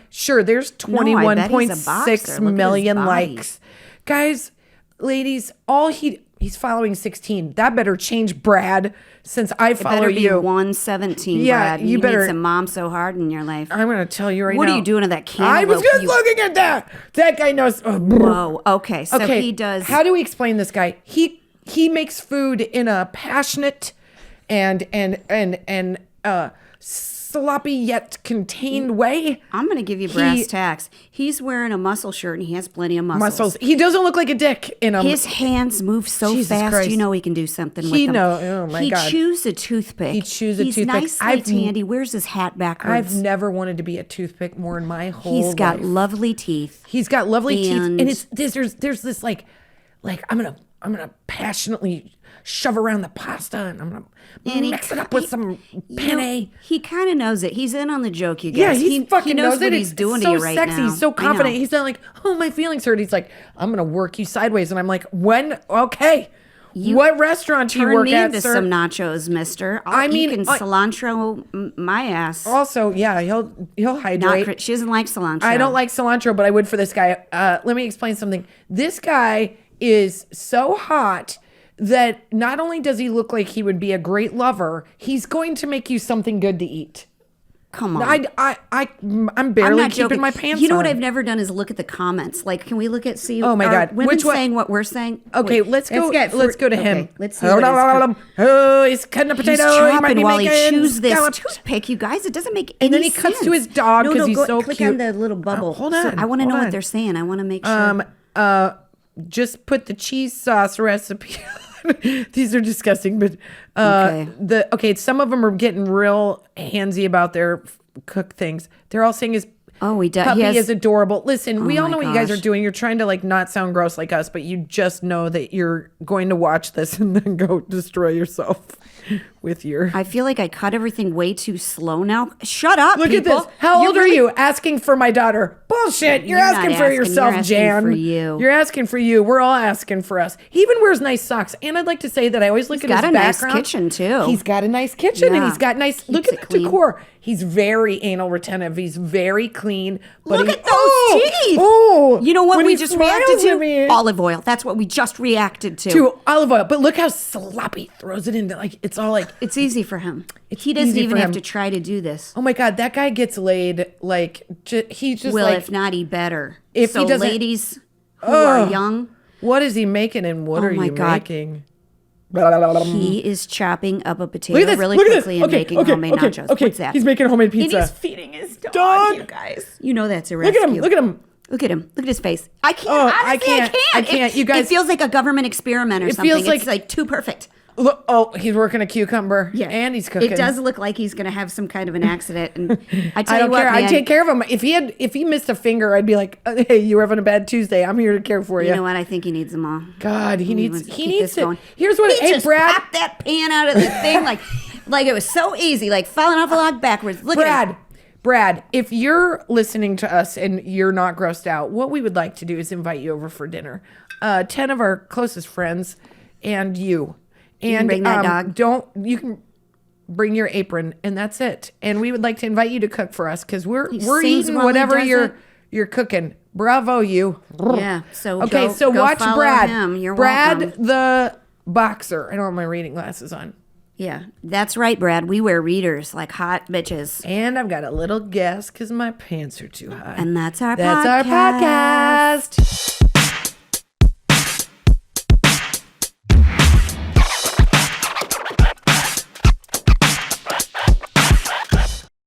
Speaker 1: Sure, there's
Speaker 2: No, I bet he's a boxer.
Speaker 1: 21.6
Speaker 2: Look at his
Speaker 1: million
Speaker 2: body.
Speaker 1: likes. Guys, ladies, all he He's following 16. That better change, Brad, since I follow
Speaker 2: Better be
Speaker 1: you.
Speaker 2: 117,
Speaker 1: Yeah,
Speaker 2: Brad.
Speaker 1: you better-
Speaker 2: need some mom so hard in your life.
Speaker 1: I'm going to tell you right now.
Speaker 2: What are you doing to that
Speaker 1: I was
Speaker 2: cantaloupe?
Speaker 1: just looking at that. That guy knows.
Speaker 2: Whoa. Okay. So
Speaker 1: Okay,
Speaker 2: he does.
Speaker 1: How do we explain this guy? He makes food in a passionate and sloppy yet contained way.
Speaker 2: I'm going to give you brass tacks. He's wearing a muscle shirt and he has plenty of muscles.
Speaker 1: He doesn't look like a dick in them.
Speaker 2: His hands move so
Speaker 1: Jesus
Speaker 2: fast,
Speaker 1: Christ.
Speaker 2: you know he can do something with
Speaker 1: He
Speaker 2: them.
Speaker 1: Oh my God.
Speaker 2: He chews a toothpick.
Speaker 1: He's
Speaker 2: nicely tanned. He wears his hat backwards.
Speaker 1: I've never wanted to be a toothpick more in my whole
Speaker 2: He's got
Speaker 1: life.
Speaker 2: lovely teeth.
Speaker 1: He's got lovely teeth,
Speaker 2: And-
Speaker 1: and there's this like I'm gonna passionately shove around the pasta, and I'm gonna mix it up with some penne.
Speaker 2: He kind of knows it. He's in on the joke, you guys.
Speaker 1: Yeah, he fucking
Speaker 2: knows
Speaker 1: knows
Speaker 2: what
Speaker 1: it.
Speaker 2: he's doing
Speaker 1: It's
Speaker 2: to
Speaker 1: so
Speaker 2: you right
Speaker 1: sexy.
Speaker 2: now.
Speaker 1: He's so
Speaker 2: I
Speaker 1: confident.
Speaker 2: know.
Speaker 1: He's not like, oh, my feelings hurt. He's like, I'm gonna work you sideways, and I'm like, when? Okay, what restaurant do you
Speaker 2: Turn
Speaker 1: work
Speaker 2: me
Speaker 1: at,
Speaker 2: into
Speaker 1: sir?
Speaker 2: some nachos, mister.
Speaker 1: I mean,
Speaker 2: you can cilantro my ass.
Speaker 1: Also, yeah, he'll hydrate.
Speaker 2: She doesn't like cilantro.
Speaker 1: I don't like cilantro, but I would for this guy. Let me explain something. This guy is so hot that not only does he look like he would be a great lover, he's going to make you something good to eat.
Speaker 2: Come on.
Speaker 1: I'm barely
Speaker 2: not
Speaker 1: keeping
Speaker 2: joking.
Speaker 1: my pants
Speaker 2: You know
Speaker 1: on.
Speaker 2: what I've never done is look at the comments. Like, can we look at
Speaker 1: Oh my
Speaker 2: are
Speaker 1: God.
Speaker 2: women
Speaker 1: Which one?
Speaker 2: saying what we're saying?
Speaker 1: Okay,
Speaker 2: Wait,
Speaker 1: let's go to him.
Speaker 2: Okay, let's see what
Speaker 1: Oh, he's cutting a
Speaker 2: he's
Speaker 1: potato. He might
Speaker 2: chopping
Speaker 1: be
Speaker 2: while he
Speaker 1: making
Speaker 2: chews this
Speaker 1: scallops.
Speaker 2: toothpick. You guys, it doesn't make any
Speaker 1: And then he
Speaker 2: sense.
Speaker 1: cuts to his dog
Speaker 2: No,
Speaker 1: 'cause he's
Speaker 2: go,
Speaker 1: so
Speaker 2: click
Speaker 1: cute.
Speaker 2: on the little bubble.
Speaker 1: Hold
Speaker 2: So
Speaker 1: on,
Speaker 2: I want to know
Speaker 1: hold on.
Speaker 2: what they're saying. I want to make sure.
Speaker 1: Just put the cheese sauce recipe. These are disgusting, but some of them are getting real handsy about their cook things. They're all saying his
Speaker 2: He does.
Speaker 1: puppy
Speaker 2: He has-
Speaker 1: is adorable. Listen, we
Speaker 2: Oh
Speaker 1: all
Speaker 2: my
Speaker 1: know what you guys are
Speaker 2: gosh.
Speaker 1: doing. You're trying to like not sound gross like us, but you just know that you're going to watch this and then go destroy yourself with your.
Speaker 2: I feel like I cut everything way too slow now. Shut up,
Speaker 1: Look
Speaker 2: people.
Speaker 1: at this. How
Speaker 2: You're
Speaker 1: old are you? Asking for my daughter. Bullshit. You're
Speaker 2: You're not
Speaker 1: asking for
Speaker 2: asking.
Speaker 1: yourself,
Speaker 2: You're asking
Speaker 1: Jan.
Speaker 2: for you.
Speaker 1: You're asking for you. We're all asking for us. He even wears nice socks. And I'd like to say that I always look at
Speaker 2: got
Speaker 1: his
Speaker 2: a nice
Speaker 1: background.
Speaker 2: kitchen, too.
Speaker 1: He's got a nice kitchen and
Speaker 2: Yeah.
Speaker 1: he's got nice. Look
Speaker 2: Keeps
Speaker 1: at
Speaker 2: it
Speaker 1: the
Speaker 2: clean.
Speaker 1: decor. He's very anal retentive. He's very clean. But
Speaker 2: Look
Speaker 1: he-
Speaker 2: at those teeth.
Speaker 1: Oh,
Speaker 2: You know what
Speaker 1: when
Speaker 2: we
Speaker 1: he
Speaker 2: just
Speaker 1: smiles
Speaker 2: reacted
Speaker 1: at
Speaker 2: to?
Speaker 1: me.
Speaker 2: Olive oil. That's what we just reacted to.
Speaker 1: To olive oil. But look how sloppy throws it into like it's all like.
Speaker 2: It's easy for him.
Speaker 1: It's
Speaker 2: He doesn't
Speaker 1: easy
Speaker 2: even
Speaker 1: for
Speaker 2: have
Speaker 1: him.
Speaker 2: to try to do this.
Speaker 1: Oh my God, that guy gets laid like he's just
Speaker 2: Well,
Speaker 1: like.
Speaker 2: if not, he better.
Speaker 1: If
Speaker 2: so
Speaker 1: he doesn't-
Speaker 2: ladies who are
Speaker 1: Ugh.
Speaker 2: young,
Speaker 1: What is he making and what
Speaker 2: Oh
Speaker 1: are
Speaker 2: my
Speaker 1: you
Speaker 2: God.
Speaker 1: making?
Speaker 2: he is chopping up a potato
Speaker 1: Look at this.
Speaker 2: really
Speaker 1: look at this.
Speaker 2: quickly and making homemade nachos.
Speaker 1: Okay.
Speaker 2: What's that?
Speaker 1: He's making homemade
Speaker 2: And
Speaker 1: pizza.
Speaker 2: he's feeding his dog,
Speaker 1: Dog.
Speaker 2: you guys. You know that's a
Speaker 1: Look
Speaker 2: rescue.
Speaker 1: at him. Look at him.
Speaker 2: Look at him. Look at his face. I can't.
Speaker 1: Oh,
Speaker 2: Honestly,
Speaker 1: I can't. I can't. You guys-
Speaker 2: It feels like a government experiment or
Speaker 1: It
Speaker 2: something.
Speaker 1: feels
Speaker 2: It's
Speaker 1: like-
Speaker 2: like too perfect.
Speaker 1: Look, he's working a cucumber. Yeah. And he's cooking.
Speaker 2: It does look like he's going to have some kind of an accident. And I tell
Speaker 1: I
Speaker 2: you
Speaker 1: don't
Speaker 2: what,
Speaker 1: care.
Speaker 2: man,
Speaker 1: I'd take care of him. If he missed a finger, I'd be like, hey, you were having a bad Tuesday. I'm here to care for you.
Speaker 2: You know what? I think he needs them all.
Speaker 1: God, he needs
Speaker 2: wants to
Speaker 1: he
Speaker 2: keep
Speaker 1: needs
Speaker 2: this
Speaker 1: to.
Speaker 2: going.
Speaker 1: Here's what.
Speaker 2: He
Speaker 1: Hey,
Speaker 2: just
Speaker 1: Brad.
Speaker 2: popped that pan out of the thing like it was so easy, like falling off a log backwards. Look at him.
Speaker 1: Brad, if you're listening to us and you're not grossed out, what we would like to do is invite you over for dinner. 10 of our closest friends and you. And
Speaker 2: can bring that dog.
Speaker 1: You can bring your apron and that's it. And we would like to invite you to cook for us because we're
Speaker 2: sings
Speaker 1: eating
Speaker 2: while he
Speaker 1: whatever
Speaker 2: does
Speaker 1: you're cooking. Bravo, you.
Speaker 2: Yeah. So
Speaker 1: Okay,
Speaker 2: go,
Speaker 1: so
Speaker 2: go
Speaker 1: watch
Speaker 2: follow
Speaker 1: Brad.
Speaker 2: him. You're
Speaker 1: Brad
Speaker 2: welcome.
Speaker 1: the boxer. I don't have my reading glasses on.
Speaker 2: Yeah, that's right, Brad. We wear readers like hot bitches.
Speaker 1: And I've got a little gas because my pants are too high.
Speaker 2: And that's our
Speaker 1: That's
Speaker 2: podcast.
Speaker 1: our podcast.